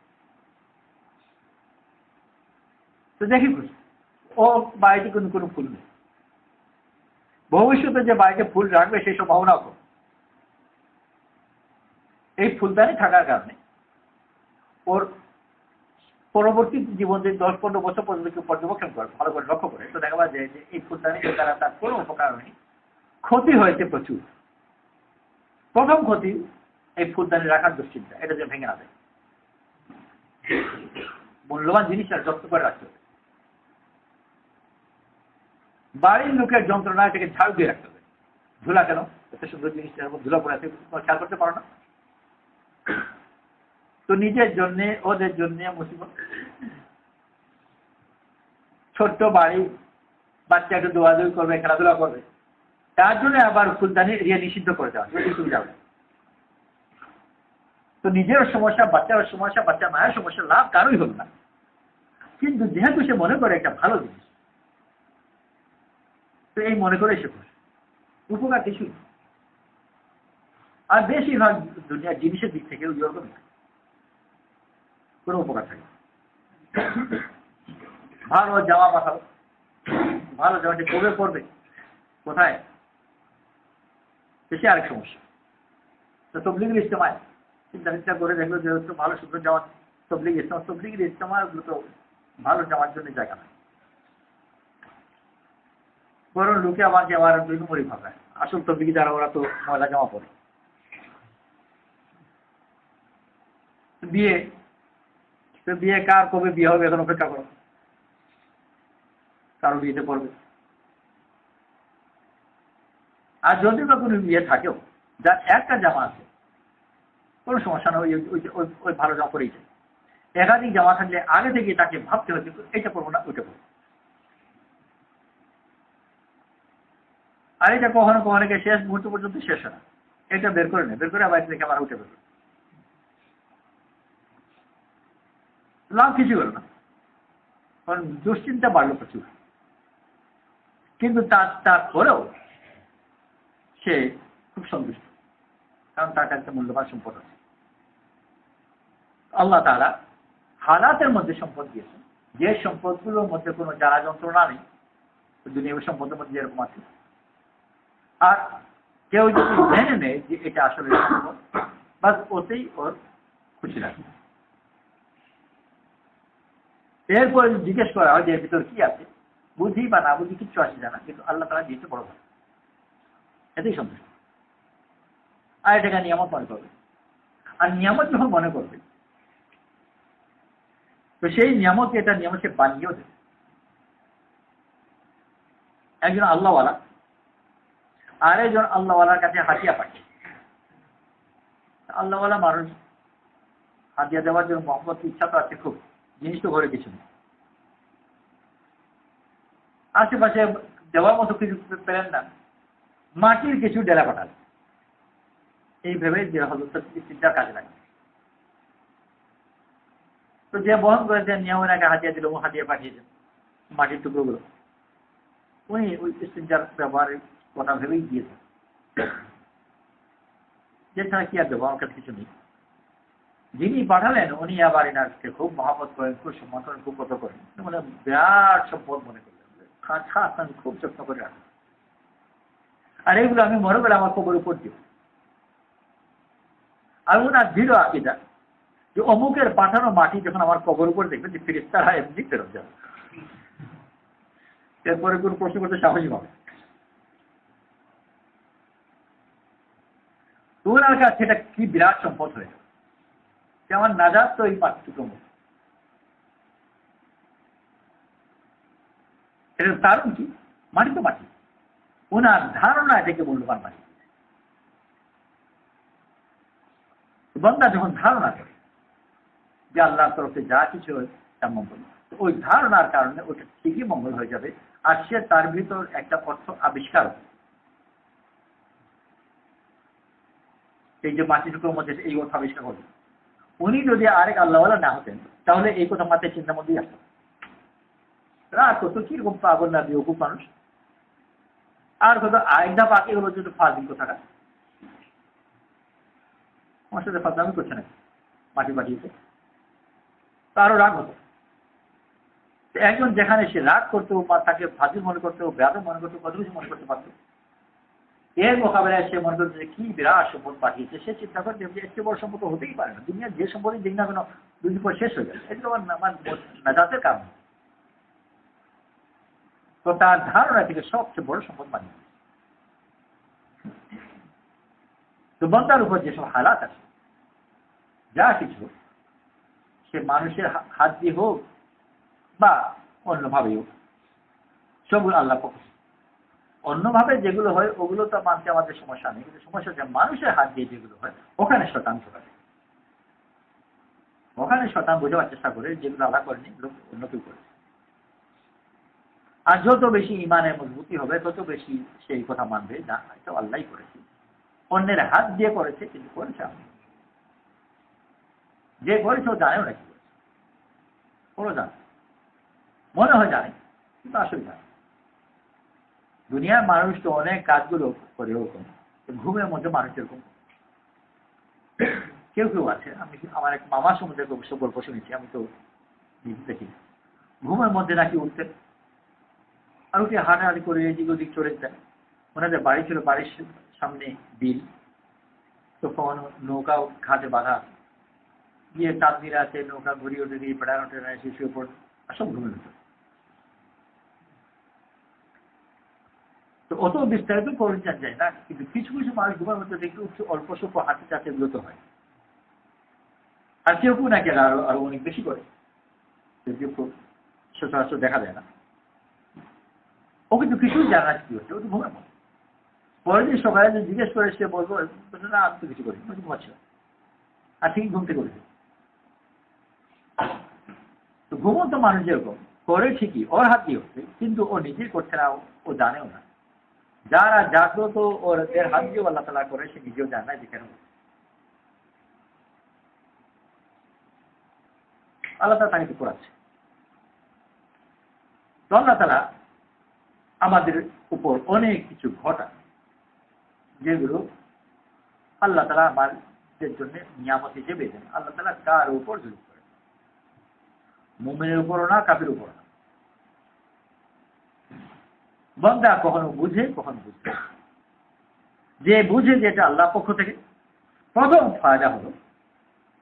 তো দেখি খুশি ও বাড়িতে কোনো ফুল নেই, ভবিষ্যতে যে বাড়িতে ফুল রাখবে সেই সম্ভাবনাও কম। এই ফুলদানি থাকার কারণে ওর পরবর্তী জীবন যে 10-15 বছর পর্যন্ত কেউ পর্যবেক্ষণ করে, ভালো করে লক্ষ্য করে, তো দেখা যায় যে এই ফুলদানির দ্বারা তার কোনো উপকার নেই, ক্ষতি হয়েছে প্রচুর। প্রথম ক্ষতি এই ফুলদানি রাখার দুশ্চিন্তা, এটা যে ভেঙে না যায়। মূল্যবান জিনিসটা যত্ন করে রাখতে হবে, বাড়ির লোকের যন্ত্রণা থেকে ঝাড়ু দিয়ে রাখতে হবে। ধুলা কেন, এত সুন্দর জিনিসটার উপর ধুলা পড়ে আছে, খেয়াল করতে পারো না? তো নিজের জন্য ওদের জন্য মুসিবত। ছোট্ট বাড়ি, বাচ্চা একটু দৌড়াদৌড়ি করবে, খেলাধুলা করবে, তার জন্য আবার ফুলদানি এরিয়া নিষিদ্ধ করে দেওয়া, যদি তুমি যাবে। তো নিজের সমস্যা, বাচ্চার সমস্যা, বাচ্চা মায়ের সমস্যা, লাভ কারোই হল না। কিন্তু যেহেতু সে মনে করে একটা ভালো জিনিস, তো এই মনে করে সে খুশি, উপকার কিছুই। আর বেশিরভাগ দুনিয়ার জিনিসের দিক থেকে ওইরকম। কোনো উপকার থাকে না। ভালো জামা পাঠাও, ভালো জামাটি কবে পড়বে, কোথায়, সে আরেক সমস্যা। তো তবলিগের ইজতেমায় চিন্তা করে দেখলো যে হচ্ছে ভালো সুন্দর জামা, তবলিগের ইজতেমাগুলো তো ভালো জামার জন্য জায়গা না, বরং লোকে আমাকে আবার 2 নম্বরই ভাবে, আসল তবলিগি যারা ওরা তো ময়লা জামা পরে। বিয়ে কার কবে বিয়ে হবে এখন অপেক্ষা করো, কারো বিয়েতে পড়বে। আর যদি বা কোনো বিয়ে থাকেও যার একটা জামা আছে, কোনো সমস্যা না, ওই ভালো জামা পরেই যায়। একাধিক জামা থাকলে আগে থেকে তাকে ভাবতে হচ্ছে এটা পড়বো না ওইটা পড়বো। আর এটা কখনো কখনো শেষ মুহূর্ত পর্যন্ত শেষ হয় না, এটা বের করে নেয়, বের করে আবার থেকে আবার উঠে বের, লাভ কিছু হলো না, কারণ দুশ্চিন্তা বাড়লো প্রচুর। কিন্তু তারপরেও সে খুব সন্তুষ্ট, কারণ তার কাছে মূল্যবান সম্পদ আছে। আল্লাহ তাআলা হালাতের মধ্যে সম্পদ দিয়েছেন, যে সম্পদগুলোর মধ্যে কোনো জ্বালা যন্ত্রণা নেই, দুনিয়াবী সম্পদের মধ্যে যেরকম আছে। আর কেউ যদি মেনে নেয় যে এটা আসলে সম্পদ, বাস ওতেই ওর খুশি লাগে। এরপরে জিজ্ঞেস করা হয় যে এর ভিতর কি আছে, বুঝি বা না বুঝি কিচ্ছু আসে জানা, কিন্তু আল্লাহ তাআলা দিয়েছে বড় ভালো, এতেই সন্তুষ্ট। আর এটাকে নিয়ামত মনে করবে। আর নিয়ামত যখন মনে করবে, তো সেই নিয়ামত, এটা নিয়ামত সে বানিয়েও দেবে। একজন আল্লাহওয়ালা আর একজন আল্লাহওয়ালার কাছে হাতিয়া পাঠিয়ে, আল্লাহওয়ালা মানুষ হাতিয়া দেওয়ার জন্য মোহাম্মদ ইচ্ছা তো আছে খুব, জিনিস তো ঘরে কিছু নেই, আশেপাশে দেওয়ার মতো কিছু পেলেন না, মাটির কিছু ডেলা পাঠাল, এই ভেবে যে হজরত চিন্তার কাজে লাগে। তো যে বহন করেছেন নিয়মের আগে হাতিয়া দিল, ও হাতিয়া পাঠিয়েছেন মাটির টুকরোগুলো, উনি ওই চিন্তার ব্যবহারের কথা ভেবেই দিয়েছেন, যে ছাড়া কি আর দেবো, আমার কাছে কিছু নেই। যিনি পাঠালেন উনি আবার এনাকে খুব মহব্বত করেন, খুব সম্মান করেন, খুব কত করেন, মানে বিরাট সম্পদ মনে করলেন, খাস আমি খুব যত্ন করে রাখি, আর এইগুলো আমি মনে করে আমার কবর উপর দিব। আর ওনার দৃঢ় আকিদা যে অমুকের পাঠানো মাটি যখন আমার কবর উপর দেখবে যে ফেরেশতারা এমনি ফেরত যাবে, এরপরে কোন প্রশ্ন করতে সাহসী হবে। ওনার কাছে এটা কি বিরাট সম্পদ হয়ে যাবে যে আমার নাজাত তো এই পাঠ্যক্রম। এটা কারণ কি, মাটি তো মাটি, ওনার ধারণা এটাকে মূল্যবান মাটি। বান্দা যখন ধারণা করে যে আল্লাহর তরফে যা কিছু তা মঙ্গল, ওই ধারণার কারণে ওটা ঠিকই মঙ্গল হয়ে যাবে। আর সে তার ভিতর একটা অর্থ আবিষ্কার, এই যে মাটিটুকুর মধ্যে এই অর্থ আবিষ্কার করবে। উনি যদি আরেক আল্লাহওয়ালা না হতেন তাহলে এই কথা মাথায় চিন্তার মধ্যেই আসতো, রাত কত কিরকম পাগল না বেওকুফ মানুষ। আর কত আরেক ধাপ আগে হলো যদি ফাজিল কোথাটা, আমার সাথে ফাজলামি করছে না, মাটি পাঠিয়েছে, তারও রাগ হতো। একজন যেখানে সে রাগ করতো বা তাকে ফাজিল মনে করতো, বেয়াদব মনে করতো, কত কিছু মনে করতে পারতো, এর মোকাবেলায় সে মনে করতো যে কি বিরাট সম্পদ পাঠিয়েছে। সে চিন্তা করছে যে একটি বড় সম্পদ হতেই পারে না, দুনিয়ার যে সম্পদই দিন না কেন 2 দিন পর শেষ হয়ে যাবে, এটা আমার নাজাতের কারণ। তো তার ধারণা থেকে সবচেয়ে বড় সম্পদ বানিয়ে। তো বান্দার উপর যেসব হালাত আছে, যা কিছু সে মানুষের হাত দিয়ে হোক বা অন্যভাবে হোক, সবগুলো আল্লাহ পক্ষ। অন্যভাবে যেগুলো হয় ওগুলো তো মানতে আমাদের সমস্যা নেই, কিন্তু সমস্যা হচ্ছে মানুষের হাত দিয়ে যেগুলো হয় ওখানে শতাংশ থাকে, ওখানে শতাংশ বোঝাবার চেষ্টা করে যেগুলো আল্লাহ করেনি অন্য কেউ করে। আর যত বেশি ইমানের মজবুতি হবে তত বেশি সেই কথা মানবে না এটা আল্লাহই করেছে, অন্যের হাত দিয়ে করেছে কিন্তু করেছে আমি, যে করেছে ও জানেও না কি করেছে, ওরা জানে, মনে হয় জানে কিন্তু আসলে জানে। দুনিয়ার মানুষ তো অনেক কাজগুলো করে ওরকম, ঘুমের মধ্যে মানুষ এরকম কেউ কেউ আছে, আমি আমার এক মামার সম্বন্ধে সব গল্প শুনেছি, আমি তো দেখি ঘুমের মধ্যে নাকি উঠতেন আর উঠে হাঁটাহাঁটি করে এদিক ওদিক চলে যেতেন। ওনাদের বাড়ি ছিল, বাড়ির সামনে বিল, তখন নৌকাও ঘাটে বাঁধা, গিয়ে চাঁদনিরা আছে, নৌকা ঘুরিয়ে উঠে দিয়ে বেড়ানো টেড়ানো শিশুর উপর সব ঘুমে উঠত। তো অত বিস্তারিত করে যায় না, কিন্তু কিছু কিছু মানুষ ঘুমের মধ্যে দেখতে একটু অল্প স্বল্প হাঁটতে চাচ্ছে, এগুলো তো হয়। আর কেউ কেউ নাকি আরো আরো অনেক বেশি করে, কেউ খুব সচরাচর দেখা যায় না। ও কিন্তু কিছুই জানা কি হচ্ছে, ও তো ঘুমের মধ্যে। পরের দিন সকালে জিজ্ঞেস করে সে বলবো না আমি তো কিছু করি, আমি ঘুমাচ্ছিল আর ঠিক ঘুমতে করেছি। তো ঘুমন্ত মানুষ যেরকম করে ঠিকই, ওর হাত দিয়ে হচ্ছে, কিন্তু ও নিজেই করছে না, ও জানেও না। যারা জাগ্রত ওর এর হাত দিয়েও আল্লাহ তাআলা করে, সে নিজেও জানে না যে কেন। আল্লাহ তাআলা তাকে করাচ্ছে। তো আল্লাহ তাআলা আমাদের উপর অনেক কিছু ঘটান, যেগুলো আল্লাহ তাআলা আমাদের জন্য নিয়ামত হিসেবে দেন। আল্লাহ তাআলা কার উপর জুলুম করেন, মুমিনের উপরও না, কাফিরের উপরও না। বান্দা কখনো বুঝে, কখনো বুঝে। যে বুঝে যেটা আল্লাহর পক্ষ থেকে, প্রথম ফায়দা হলো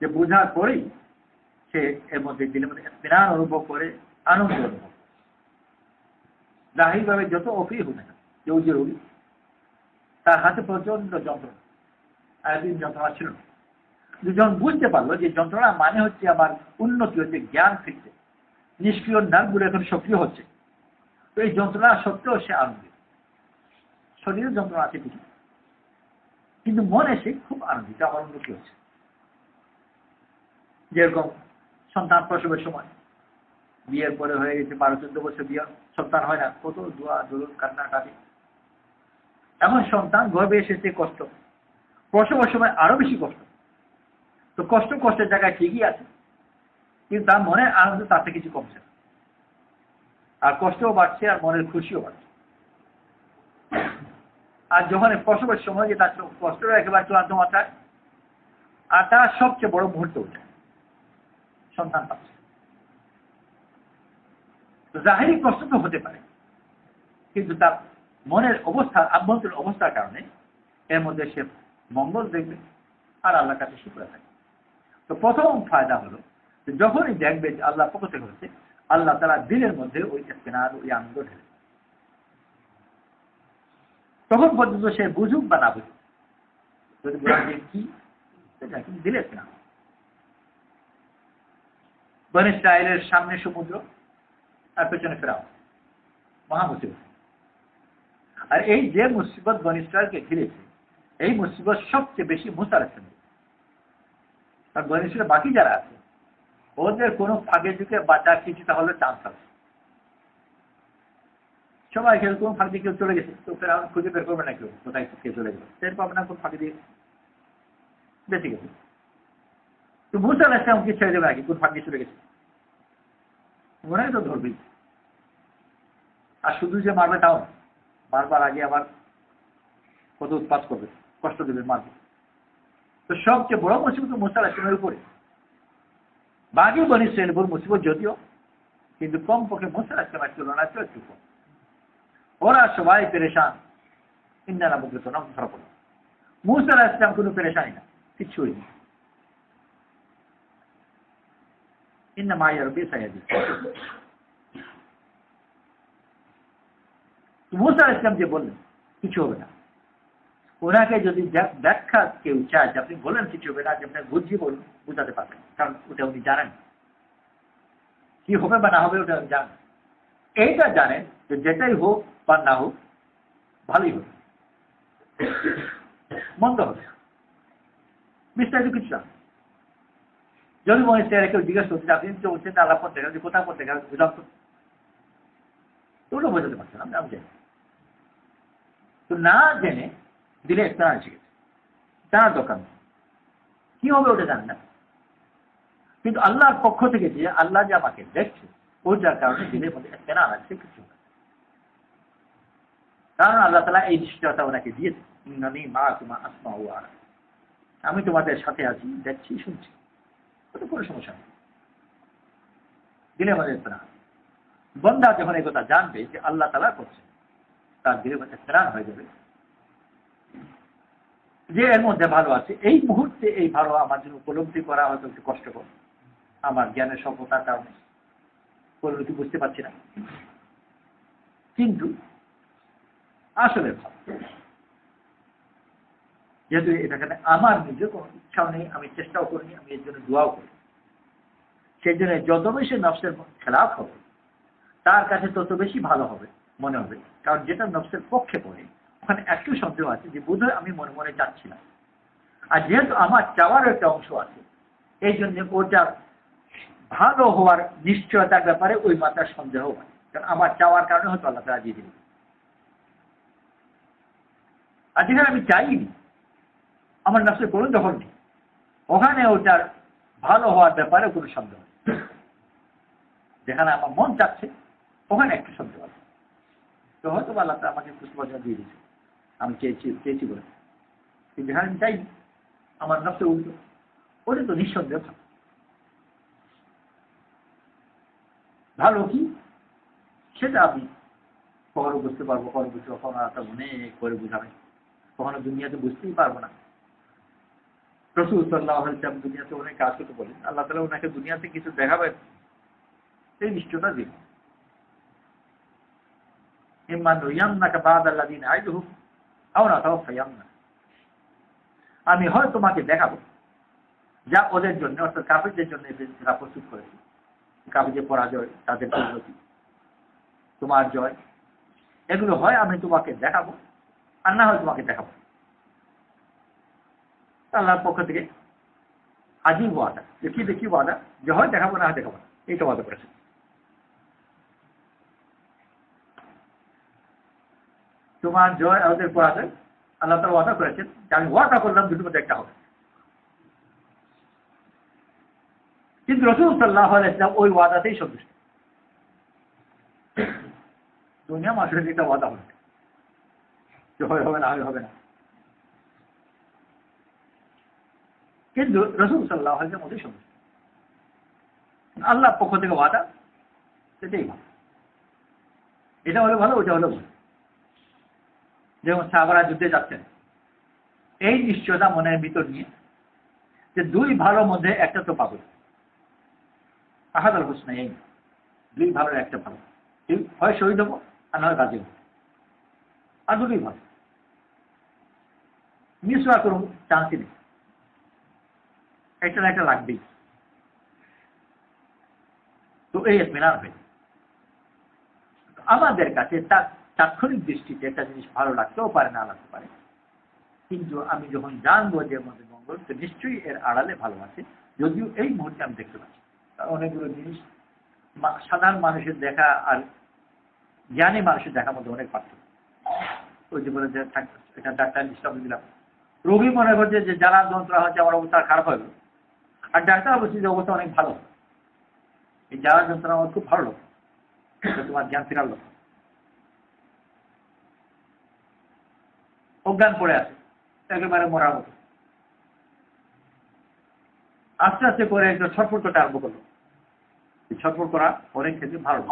যে বুঝার পরেই সে এর মধ্যে দিলের মধ্যে ইতমিনান অনুভব করে, আনন্দ অনুভব করে। জাহিরভাবে যত অপ্রিয় হোক না, কেউ যে রোগী, তার হাতে প্রচন্ড যন্ত্রণা, এতদিন যন্ত্রণা ছিল না। যখন বুঝতে পারলো যে যন্ত্রণা মানে হচ্ছে আমার উন্নতি হচ্ছে, জ্ঞান ফিরছে, নিষ্ক্রিয় নার্ভগুলো এখন সক্রিয় হচ্ছে, তো এই যন্ত্রণা সত্ত্বেও সে আনন্দিত। শরীরের যন্ত্রণা আছে কিছু, কিন্তু মনে সে খুব আনন্দিত, আমার উন্নতি হচ্ছে। যেরকম সন্তান প্রসবের সময়, বিয়ের পরে হয়ে গেছে 12-14 বছর, বিয়ে সন্তান হয় না, কত দোয়া দরুদ কান্না কাটি। এখন সন্তান গর্ভে এসেছে, কষ্ট, প্রসবের সময় আরো বেশি কষ্ট। তো কষ্টের জায়গায় ঠিকই আছে, কিন্তু তার মনে আনন্দ তাতে কিছু কমছে না, আর কষ্টও বাড়ছে আর মনের খুশিও বাড়ছে। আর যখন প্রসবের সময় যে তার কষ্টটা একেবারে চূড়ান্ত মাত্রায়, আর তার সবচেয়ে বড় মুহূর্ত ওঠে সন্তান পাচ্ছে। তো জাহিরি কষ্ট তো হতে পারে, কিন্তু তার মনের অবস্থা, আভ্যন্তরীণ অবস্থার কারণে এর মধ্যে সে মঙ্গল দেখবে আর আল্লাহর কাছে শুকরিয়া থাকবে। তো প্রথম ফায়দা হলো যে যখনই দেখবে যে আল্লাহ পক্ষ থেকে হচ্ছে, আল্লাহ তাআলা দিলের মধ্যে ওই ইতমিনান, ওই আনন্দ ঢেলে, তখন পর্যন্ত সে বুঝুক বা না বুঝুক, যদি বলা যে কি সেটা কিন্তু দিলে না। বনী ইসরাঈলের সামনে সমুদ্র আর পেছনে ফেরাও, মহা মুসিবত। আর এই যে মুসিবত বনী ইসরাঈলকে ঘিরেছে, এই মুসিবত সবচেয়ে বেশি মুসা আলাইহিস, আর বনী ইসরাঈল বাকি যারা আছে ওদের কোনো ফাঁকে ঝুঁকে বাঁচার কিছু তাহলে চান্স আছে। সবাই খেলে কোন ফাঁক দিয়ে কেউ চলে গেছে, তো ফের আমার খুঁজে বের করবে না, কেউ কোথায় কে চলে গেছে টের পাবে না, কোন ফাঁকে দিয়ে বেঁচে গেছে। তো মুসা আলাইহিস সালামকে ছেড়ে দেবে নাকি, কোন ফাঁক দিয়ে চলে গেছে, মনে হয় তো ধরবেই। আর শুধু যে মারবে তাও না, মারবার আগে আবার কত উৎপাত করবে, কষ্ট দেবে, মারবে। তো সবচেয়ে বড় মুসিবত মুসা আলাইহিস সালামের উপরে, বাকি বনী ইসরাঈলের উপর মুসিবত যদিও, কিন্তু কম পক্ষে মুসা আলাইহিস সালামের তুলনায় তো একটু কম। ওরা সবাই পেরেশান, ইন্নানা মুগরিত নাম ধরা পড়ল। মুসা আলাইহিস সালাম কোনো পেরেশানি না, কিচ্ছু হয়নি। ইন্না মাইয়া রব্বি সাইয়াদি। মুসা আলাইহিস সালাম যে বললেন কিছু হবে না, ওনাকে যদি ব্যাখ্যা কেউ চায় যে আপনি বলেন কিছু হবে না, যে আপনার বুঝিয়ে বলুন, বুঝাতে পারবেন, কারণ ওটা উনি জানেন কি হবে বা না হবে, ওটা জানেন। এইটা জানেন যে যেটাই হোক বা না হোক ভালোই হবে, মন্দ হবে, বিস্তারিত কিছু জানেন। যদি মনে হয় কেউ জিজ্ঞেস করছে আপনি চলছেন আল্লাহ পথ দেখা, কোথায় পথ দেখা বুঝাম, তো ওটা বোঝাতে পারছেন, আমি জানি। তো না জেনে দিলে একটা আছে, জানার দরকার নেই কি হবে ওটা জানেন না, কিন্তু আল্লাহর পক্ষ থেকে যে আল্লাহ যে আমাকে দেখছে, ওইটার কারণে দিলের মধ্যে একটা না আছে কিছু, কারণ আল্লাহ তাআলা এই নিশ্চয়তা ওনাকে দিয়েছে, ইন্নানি মাআকুম আসমাউ ওয়া আরা। আমি তোমাদের সাথে আছি, দেখছি, শুনছি, কোনো সমস্যা নেই, দিলে আমাদের প্রাণ। বন্দা যখন এই কথা জানবে যে আল্লাহ তাআলা করছে, তার দিলের মধ্যে প্রাণ হয়ে যাবে যে এর মধ্যে ভালো আছে। এই মুহূর্তে এই ভালো আমার জন্য উপলব্ধি করা হয়তো একটু কষ্টকর, আমার জ্ঞানের স্বল্পতার কারণে পরিণতি বুঝতে পারছি না, কিন্তু আসলে ভালো। যেহেতু এটাখানে আমার নিজের কোনো ইচ্ছাও নেই, আমি চেষ্টাও করিনি, আমি এর জন্য দোয়াও করি, সেই জন্য যত বেশি নফসের খেলাফ হবে তার কাছে তত বেশি ভালো হবে মনে হবে। কারণ যেটা নফসের পক্ষে পড়ে ওখানে একটু সন্দেহ আছে যে বোধহয় আমি মনে মনে চাচ্ছিলাম, আর যেহেতু আমার চাওয়ার একটা অংশ আছে এই জন্য ওটা ভালো হওয়ার নিশ্চয়তার ব্যাপারে ওই মাত্রার সন্দেহ হয়, কারণ আমার চাওয়ার কারণে হয়তো আল্লাহ তাআলা দিয়ে দিলেন। আর যেখানে আমি চাইনি, আমার নফসের কোনো দখল নেই, ওখানে ওটার ভালো হওয়ার ব্যাপারে কোনো সন্দেহ নেই। যেখানে আমার মন চাচ্ছে ওখানে একটু সন্দেহ আছে, তো হয়তো আল্লাহ তাআলা আমাকে পুষ্পবচন দিয়ে দিয়েছে, আমি চেয়েছি বলে। কিন্তু যেখানে আমি চাইনি, আমার নফসের উল্টো, ওটা তো নিঃসন্দেহ ভালো। ভালো কি সেটা আমি কখনো বুঝতে পারবো, কখনো বুঝতে পারবো, কখনো একটা অনেক করে বুঝাবে, কখনো দুনিয়াতে বুঝতেই পারবো না। রাসূল সাল্লাল্লাহু আলাইহি ওয়াসাল্লাম দুনিয়াতে অনেক কাজ করতে বলেন, আল্লাহ তাআলা ওনাকে দুনিয়াতে কিছু দেখাবেন সেই নিশ্চয়তা দিন। ইম্মা নুরিয়ান্নাকা বা'দা আল্লাযী না'iদুহুম আও নাতাওয়াফায়ান্নাক, আমি হয় তোমাকে দেখাবো যা ওদের জন্য, অর্থাৎ কাফিরদের জন্য যারা প্রস্তুত করেছে, কাফিরদের পরাজয়, তাদের পরিণতি, তোমার জয়, এগুলো হয় আমি তোমাকে দেখাবো আর না হয় তোমাকে দেখাবো। আল্লাহর পক্ষ থেকে আজীব ওয়াদা, দেখি ওয়াদা যে হয় দেখাবো না হয় দেখাবো না, এইটা ওয়াদা করেছে। তোমার জয় ওদের পরাজয় আল্লাহ তাআলা ওয়াদা করেছেন যে আমি ওয়াদা করলাম দুটোর মধ্যে একটা হবে। কিন্তু রাসূল সাল্লাল্লাহু আলাইহি ওয়াসাল্লাম ওই ওয়াদাতেই সন্তুষ্ট। দুনিয়া মানুষের একটা ওয়াদা হবে যে হবে না হবে না, কিন্তু রাসূল সাল্লাল্লাহু আলাইহি ওয়াসাল্লাম ওটাই সন্তুষ্ট। আল্লাহর পক্ষ থেকে ওয়াদা, সেটাই ভালো, এটা হলে ভালো, ওটা হলে ভালো। যেমন সাহাবারা যুদ্ধে যাচ্ছেন, এই নিশ্চয়তা মনের ভিতর নিয়ে যে দুই ভালোর মধ্যে একটা তো পাবো, আহাদাল হোসনাইন, দুই ভালোর একটা ভালো, হয় শহীদ হবো আর নয় গাজী হবো, আর দুটোই ভালো, মিস হওয়ার কোনো চান্সই নেই, একটা না একটা লাগবেই। তো এই ইতমিনান হবে। আমাদের কাছে তার তাৎক্ষণিক দৃষ্টিতে একটা জিনিস ভালো লাগতেও পারে, না লাগতে পারে, কিন্তু আমি যখন জানবো যে মধ্যে মঙ্গল, তো নিশ্চয়ই এর আড়ালে ভালো আছে, যদিও এই মুহূর্তে আমি দেখতে পাচ্ছি। অনেকগুলো জিনিস সাধারণ মানুষের দেখা আর জ্ঞানী মানুষের দেখার মধ্যে অনেক পার্থক্য। ওই যে বলে যে এটা ডাক্তার ডিস্টার্ব দিলাম, রোগী মনে করছে যে যারা যন্ত্রণা হচ্ছে আমার অবস্থা খারাপ হবে, আর ডাক্তার বলছে যে অবস্থা অনেক ভালো, এই যারা যন্ত্রণা আমার খুব ভালো লোক, তোমার জ্ঞান ফেরার লোক, অজ্ঞান পড়ে আছে একেবারে মরার মতো, আস্তে আস্তে করে একটু ছটফট করতে আরম্ভ করলো। ছটফট করা অনেক ক্ষেত্রে ভালো,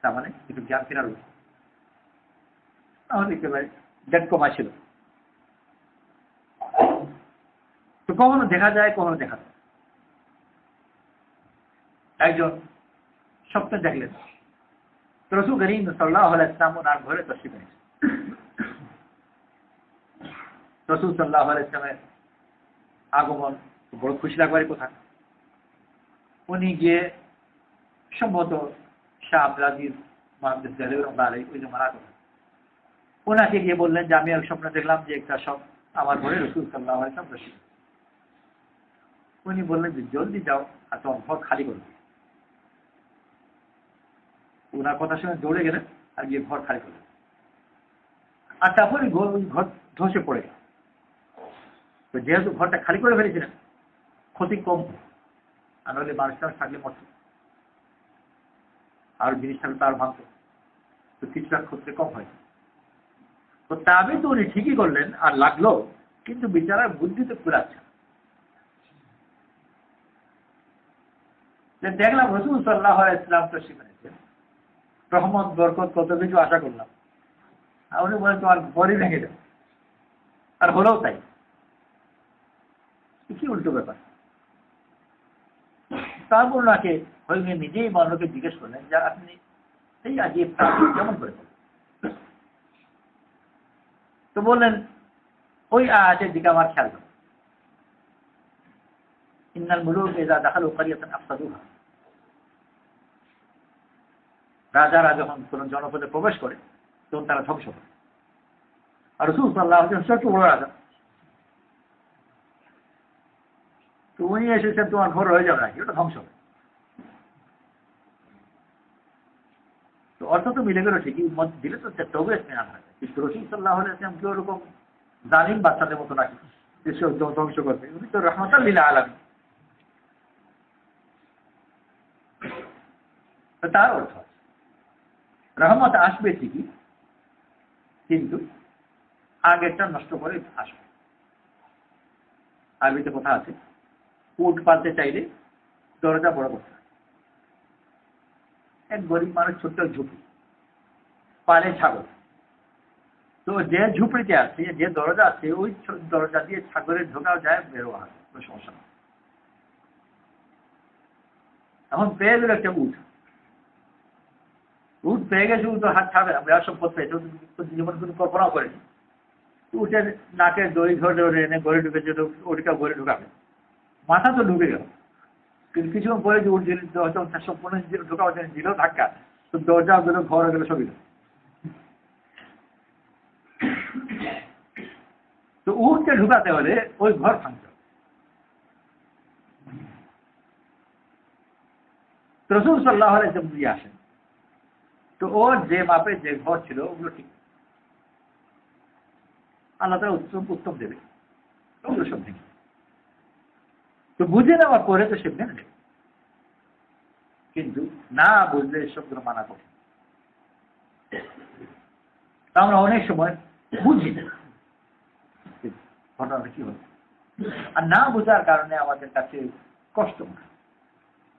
তার মানে একটু জ্ঞান ফেরার লোক, তাহলে একেবারে ডেট কমা ছিল। তো কখনো দেখা যায়, কখনো দেখা যায়। একজন স্বপ্নে দেখলেন রাসূল করিম সাল্লাল্লাহু আলাইহি ওয়াসাল্লাম ওনার ঘরে তশরিফ এনেছেন। রাসূল সাল্লাল্লাহু আলাইহি ওয়াসাল্লামের আগমন বড় খুশি লাগবার কথা। উনি গিয়ে সম্ভবত শাহ আব্দুল আজিজ মাহমুদ গালিব আলাইহি ওই যে মারা কথা, ওনাকে গিয়ে বললেন যে আমি এক স্বপ্নে দেখলাম যে একটা সব আমার ঘরে রাসূল সাল্লাল্লাহু আলাইহি ওয়াসাল্লাম তশরিফ। উনি বললেন যে জলদি যাও আর তোমার ঘর খালি করো। ওনার কথা শুনে দৌড়ে গেলেন আর গিয়ে ঘর খালি করলেন, আর তারপরে ঘর ধসে পড়ে গেল। তো যেহেতু ঘরটা খালি করে ফেলেছিলেন, ক্ষতি কম, আর নইলে মানুষটা থাকলে মরত, আর জিনিস থাকলে তার ভাঙত, তো কিছুটা ক্ষতি কম হয়। তো তবে তো উনি ঠিকই করলেন আর লাগলো, কিন্তু বিচারার বুদ্ধি তো কুলাচ্ছে, যে দেখলাম রাসূল সাল্লাল্লাহু আলাইহি ওয়াসাল্লাম তো শিখেছেন, রহমত বরকত কত কিছু আশা করলাম, আর উনি বলেন তোমার ঘরই ভেঙে যাবে, আর হলেও তাই। কি উল্টো ব্যাপার। তারপর ওনাকে হয়ে নিজেই মানুষকে জিজ্ঞেস করলেন যে আপনি এই আজীব তাবিজ কেমন করে করলেন? তো বললেন ওই আয়াতের দিকে আমার খেয়াল করো, ইন্নাল মুলুক ইযা দাখালু ক্বরিয়াতান আফসাদুহা। রাজারা যখন কোন জনপদে প্রবেশ করে তখন তারা ধ্বংস করে। আর রাসূল সাল্লাল্লাহু আলাইহি ওয়াসাল্লাম সবচেয়ে বড় রাজা, তো উনি এসেছেন তোমার ঘর হয়ে যাবে নাকি, ওটা ধ্বংস হবে। তো অর্থ তো মিলে গেল ঠিকই, মত দিলে তো তবে স্নান হয়, কিন্তু রাসূল সাল্লাল্লাহু আলাইহি ওয়াসাল্লাম কি ওরকম জালিম বাচ্চাদের মতো নাকি এসব ধ্বংস করবে? উনি তো রাহমাতাল লিল আলামিন। তার অর্থ রহমত আসবে ঠিকই, কিন্তু আগেরটা নষ্ট করে আসবে। আরবিতে কথা আছে, উট পালতে চাইলে দরজা বড় করতে হয়। এক গরিব মানুষ ছোট্ট ঝুপড়ি পালে ছাগল, তো যে ঝুপড়িতে আছে, যে দরজা আছে, ওই দরজা দিয়ে ছাগলের ঢোকাও যায়, বেরো হয়, কোনো সমস্যা নেই। এখন পেয়ে গেল একটা উট, উট পেয়ে গেছে, উট হাত ছাড়বে না, বিরাট সম্পদ পেয়েছে, জীবন কিন্তু কল্পনাও করেনি। উঠে নাকে দড়ি ধরে ধরে এনে গড়ে ঢুকেছে, ওটিকে গড়ে ঢুকাবে, মাথা তো ঢুকে গেল, কিন্তু কিছুক্ষণ পরে যে উঠ সম্পূর্ণ ঢুকাও দিল ধাক্কা, তো দরজা গেল, ঘর গেল, সবই গেল। তো উঠকে ঢুকাতে হলে ওই ঘর ভাঙতে হবে। রাসূল সাল্লাল্লাহু আলাইহি ওয়াসাল্লাম দিয়ে আসেন, তো ওর যে মাপে যে ঘর ছিল ওগুলো ঠিক, আল্লাহ তাআলা উত্তম দেবে, ওগুলো সব ভেঙে। তো বুঝে নেওয়ার পরে তো সে মেনে নেবে, কিন্তু না বুঝলে সবগুলো মানা করে। আমরা অনেক সময় বুঝি ঘটনাটা কি হলো, আর না বোঝার কারণে আমাদের কাছে কষ্ট হয়।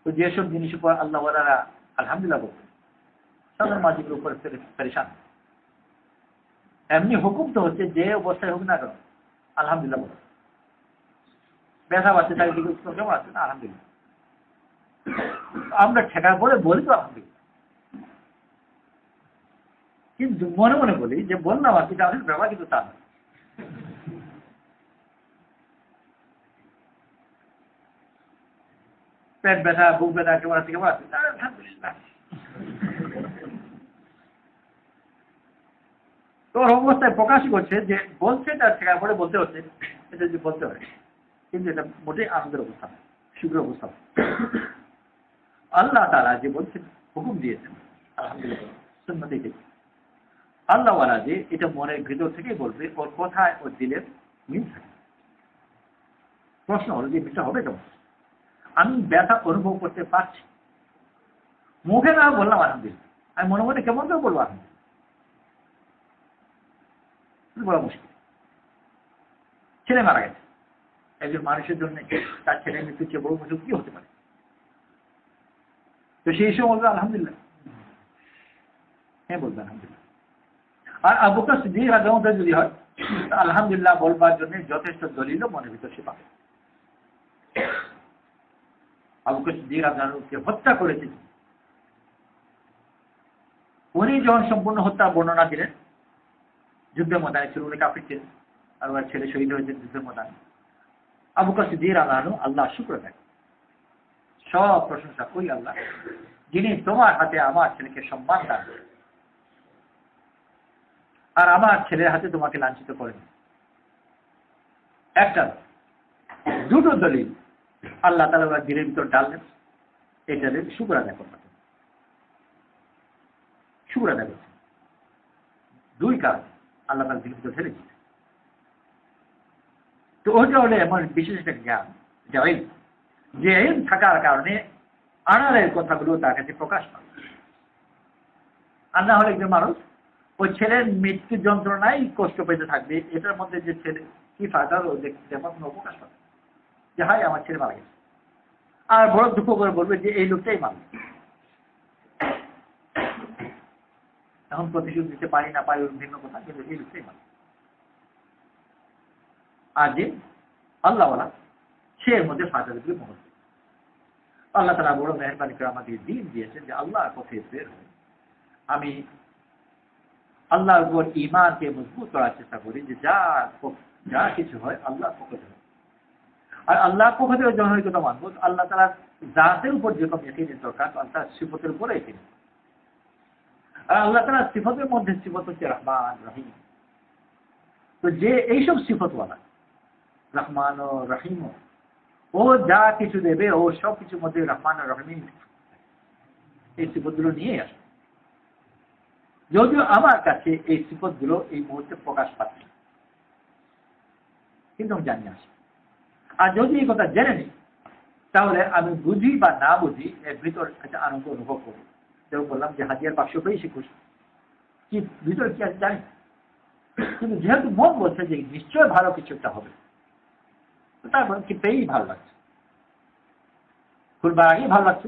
তো যেসব জিনিস উপর আল্লাহ ওয়ালারা আলহামদুলিল্লাহ বলতেন, তাদের মাঝিগুলোর উপর পরেশান। এমনি হুকুম তো হচ্ছে যে অবস্থায় হোক না কেন আলহামদুলিল্লাহ বলো। ব্যথা পাচ্ছে চারিদিকে, কেমন আছে না আলহামদুলিল্লাহ। আমরা ঠেকা পড়ে বলি তো আলহামদুলিল্লাহ, কিন্তু মনে মনে বলি যে বললাম আর কি, তাদের ব্যবহার কিন্তু তা না। পেট ব্যথা, বুক ব্যথা, কেমন আছে, কেমন আছে, আলহামদুলিল্লাহ। তোর অবস্থায় প্রকাশই করছে যে বলছে, তার ঠেকা পড়ে বলতে হচ্ছে, এটা যে বলতে হয়, কিন্তু এটা মোটেই আনন্দের অবস্থা, শীঘ্র অবস্থা। আল্লাহ তাআলা যে বলছেন, হুকুম দিয়েছেন আলহামদুলিল্লাহ সুন্নাতে থেকে, আল্লাহ ওয়ালা যে এটা মনের ভিতর থেকেই বলবে, ওর কথায় ওর দিলের মিল থাকে। প্রশ্ন হলো যে মিলটা হবে কেমন? আমি ব্যথা অনুভব করতে পারছি, মুখে না বললাম আলহামদুলিল্লাহ, আমি মনে মনে কেমন করে বলবো আলহামদুলিল্লাহ? বলা মুশকিল। ছেলে মারা গেছে, একজন মানুষের জন্য তার ছেলের মৃত্যুর চেয়ে বড় মুশকিল কি হতে পারে? তো সেই সময় বলবে আলহামদুলিল্লাহ, হ্যাঁ বলবে আলহামদুলিল্লাহ। আর আবু বকর সিদ্দিক রাদিয়াল্লাহু আনহু যদি হয়, আলহামদুলিল্লাহ বলবার জন্য যথেষ্ট দলিল মনের ভিতর সে পাবে। আবু বকর সিদ্দিক রাদিয়াল্লাহু আনহুকে হত্যা করেছে, উনি যখন সম্পূর্ণ হত্যার বর্ণনা দিলেন, যুদ্ধের ময়দানে ছিল, উনি কাফির ছিলেন, আর ওনার ছেলে শহীদ হয়েছেন যুদ্ধের ময়দানে। আবু বকর সিদ্দিক রাদিয়াল্লাহু আনহু আল্লাহ শুকর আদায়, সব প্রশংসা ওই আল্লাহ যিনি তোমার হাতে আমার ছেলেকে সম্মান দান করেন, আর আমার ছেলের হাতে তোমাকে লাঞ্ছিত করেন। একটা দুটো দলিল আল্লাহ তাআলা দিলের ভিতর ডাললেন, এটাদের শুকর আদায় করবেন, শুকর আদায় করছেন। দুই কাজ আল্লাহ তাআলা দিলের ভিতর ঢেলে দিয়েছেন। তো ওইটা হলে এমন বিশেষ একটা জ্ঞান, যে ইলম থাকার কারণে আড়ালের কথাগুলো তার কাছে প্রকাশ পায়। আর না হলে একজন মানুষ ওই ছেলের মৃত্যু যন্ত্রণায় কষ্ট পেতে থাকবে, এটার মধ্যে যে ছেলে কি ফায়দা, ও দেখতে কোনো প্রকাশ পাবে যে হাই আমার ছেলে মারা গেছে। আর বড় দুঃখ করে বলবে যে এই লোকটাই মানবে। এখন প্রতিশোধ দিতে পারি না পারি ভিন্ন কথা, কিন্তু এই লোকটাই মানবে। আর যে আল্লাহওয়ালা সে এর মধ্যে ফায়দা দেবে মহৎ। আল্লাহ তাআলা বড় মেহেরবানি করে আমাদের দিন দিয়েছেন যে আল্লাহর পথে বের হয়ে আমি আল্লাহর উপর ঈমানকে মজবুত করার চেষ্টা করি, যে যা কিছু হয় আল্লাহর পক্ষ থেকে। আর আল্লাহর পক্ষ থেকে যখন কথা মানবো, আল্লাহ তাআলার জাতের উপর যেরকম ইয়াকিনের দরকার, আল্লাহ সিফতের উপরে ইয়াকিন। আর আল্লাহ তাআলার সিফতের মধ্যে সিফত হচ্ছে রহমান রহিম। তো যে এইসব সিফতওয়ালা রহমান ও রহিম, ও যা কিছু দেবে ও সব কিছুর মধ্যে রহমান ও রহিম এই সিফতগুলো নিয়ে আসে। যদিও আমার কাছে এই সিফতগুলো এই মুহূর্তে প্রকাশ পাচ্ছে, কিন্তু আমি জানি আসি। আর যদি এই কথা জেনে নিই, তাহলে আমি বুঝি বা না বুঝি এর ভিতর একটা আনন্দ অনুভব করবো। যেমন বললাম যে হাজিয়ার 500 পেয়েছি খুশি, কি ভিতরে কি আছে জানি, কিন্তু যেহেতু মন বলছে যে নিশ্চয় ভালো কিছু একটা হবে, তারপর কি পেয়েই ভালো লাগছে, খুলবার আগেই ভালো লাগছে।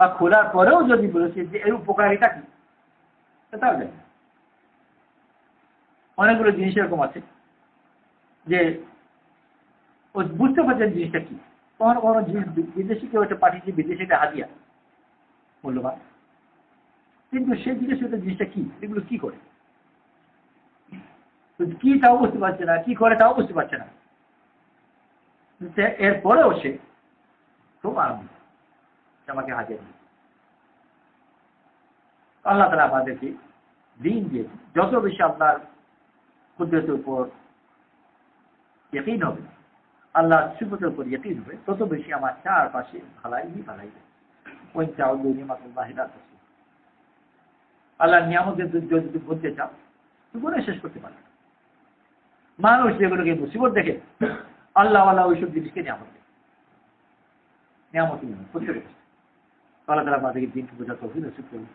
আর খোলার পরেও যদি বলেছে যে এর উপকারিতা কি, তাও জানি। অনেকগুলো জিনিস এরকম আছে যে ও বুঝতে পারছেন জিনিসটা কি। কখনো কখনো জিনিস বিদেশি কেউ একটা পাঠিয়েছে, বিদেশিটা হাদিয়া মূল্যবান, কিন্তু সে জিজ্ঞেস করতে জিনিসটা কি, এগুলো কি করে, কি তাও বুঝতে পারছে না, কি করে তাও বুঝতে পারছে না। এরপরেও সে খুব আনন্দ আমাকে হাজির। আল্লাহ তাআলা আমাদেরকে দিন দিয়েছে, যত বেশি আল্লাহর কুদরতের উপর ইয়াকিন হবে, আল্লাহর সিফতের উপর ইয়াকিন হবে, তত বেশি আমার চারপাশে ভালাই ভালাই। ওই চাও নিয়ামতুল্লাহ তাসবিহ, আল্লাহর নিয়ামতের যদি বলতে চাও তো বলে শেষ করতে পারবে। মানুষ যেগুলোকে মুসিবত দেখে, আল্লাহ ওইসব জিনিসকে নিয়ামত দেয়, নিয়ামত করতে পেরেছে। আল্লাহ তাআলা আমাদেরকে দিনকে বোঝা তৌফিক নসিব করুন।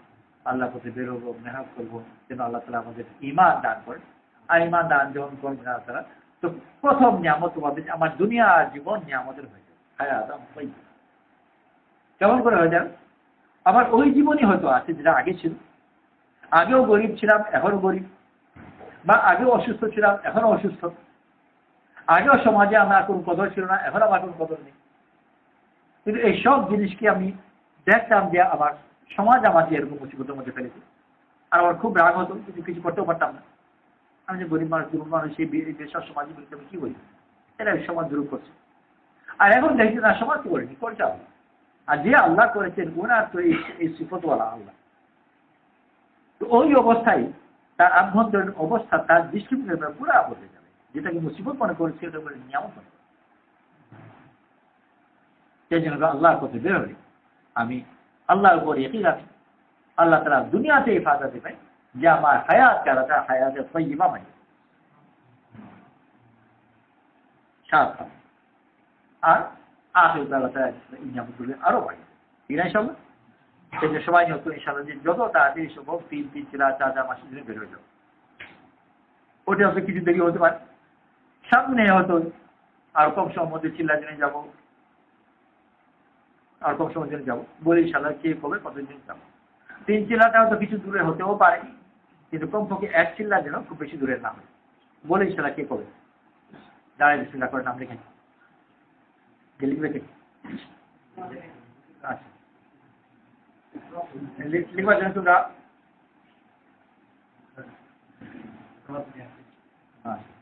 আল্লাহ পথে বেরোবো, মেহনত করবো, যেন আল্লাহ তাআলা আমাদের ঈমান দান করেন। আর ঈমান দান যখন করবেন আল্লাহ তাআলা, তো প্রথম নিয়ামত তোমাদের আমার দুনিয়া জীবন নিয়ামতের হয়ে যাবে। হায়াত তাইয়্যিবা। কেমন করে হয়ে যাবে? আমার ওই জীবনই হয়তো আছে যেটা আগে ছিল। আগেও গরিব ছিলাম, এখনো গরিব, বা আগেও অসুস্থ ছিলাম, এখনো অসুস্থ। আগেও সমাজে আমার কোনো কদর ছিল না, এখন আমার কোনো কদর নেই। কিন্তু এই সব জিনিসকে আমি দেখতাম যে আমার সমাজ আমাকে এরকম মুসিবতের মধ্যে ফেলেছে, আর আমার খুব রাগ হতো, কিন্তু কিছু করতেও পারতাম না। আমি যে গরিব মানুষ, গরিব মানুষ, এই দেশের সমাজে বলতে আমি কি বলি, এরা সমাজ দূর করছে। আর এখন দেখছি না, সমাজ কি করেনি, করছে আল্লাহ। আর যে আল্লাহ করেছেন ওনার তো এই সিফতওয়ালা আল্লাহ। তো ওই অবস্থায় তার আভ্যন্তরীণ অবস্থা তার দৃষ্টিভঙ্গি পুরো বদলে যাবে। যেটাকে মুসিবত মনে করেছে ওটা বলে নিয়ামত মনে করে। সেই জন্য আল্লাহর পথে বের হলে আমি আল্লাহর উপর ইয়াকিন রাখি, আল্লাহ তাআলা দুনিয়াতে এই ফায়দা দেবেন যে আমার হায়াতকে আল্লাহ তাআলা হায়াতে তাইয়্যিবা মানে সাথে, আর আখিরাতে আল্লাহ তাআলা এই নিয়ামতগুলো আরো বাড়িয়ে দেবেন ইনশাআল্লাহ। সেই যে সবাই নিয়ত ইনশাআল্লাহ যে যত তাড়াতাড়ি সম্ভব 3-4 মাসের জন্য বের হয়ে যাবে। ওটা হয়তো কিছু দেরি হতে পারে, সামনে হয়তো আর কম সময়ের মধ্যে চিল্লার জন্য যাবো, আর কম সময়ের জন্য যাবো বলে ইনশাআল্লাহ কে কবে কতদিন যাবো। 3 চিল্লাটা হয়তো কিছু দূরে হতেও পারে, কিন্তু কমপক্ষে 1 চিল্লা যেন খুব বেশি দূরের না হয় বলে ইনশাআল্লাহ কে কবে দাঁড়ায় বিসমিল্লাহ করে নাম লিখেন, লিখবে কে? আচ্ছা লিখবার জন্য তোমরা আচ্ছা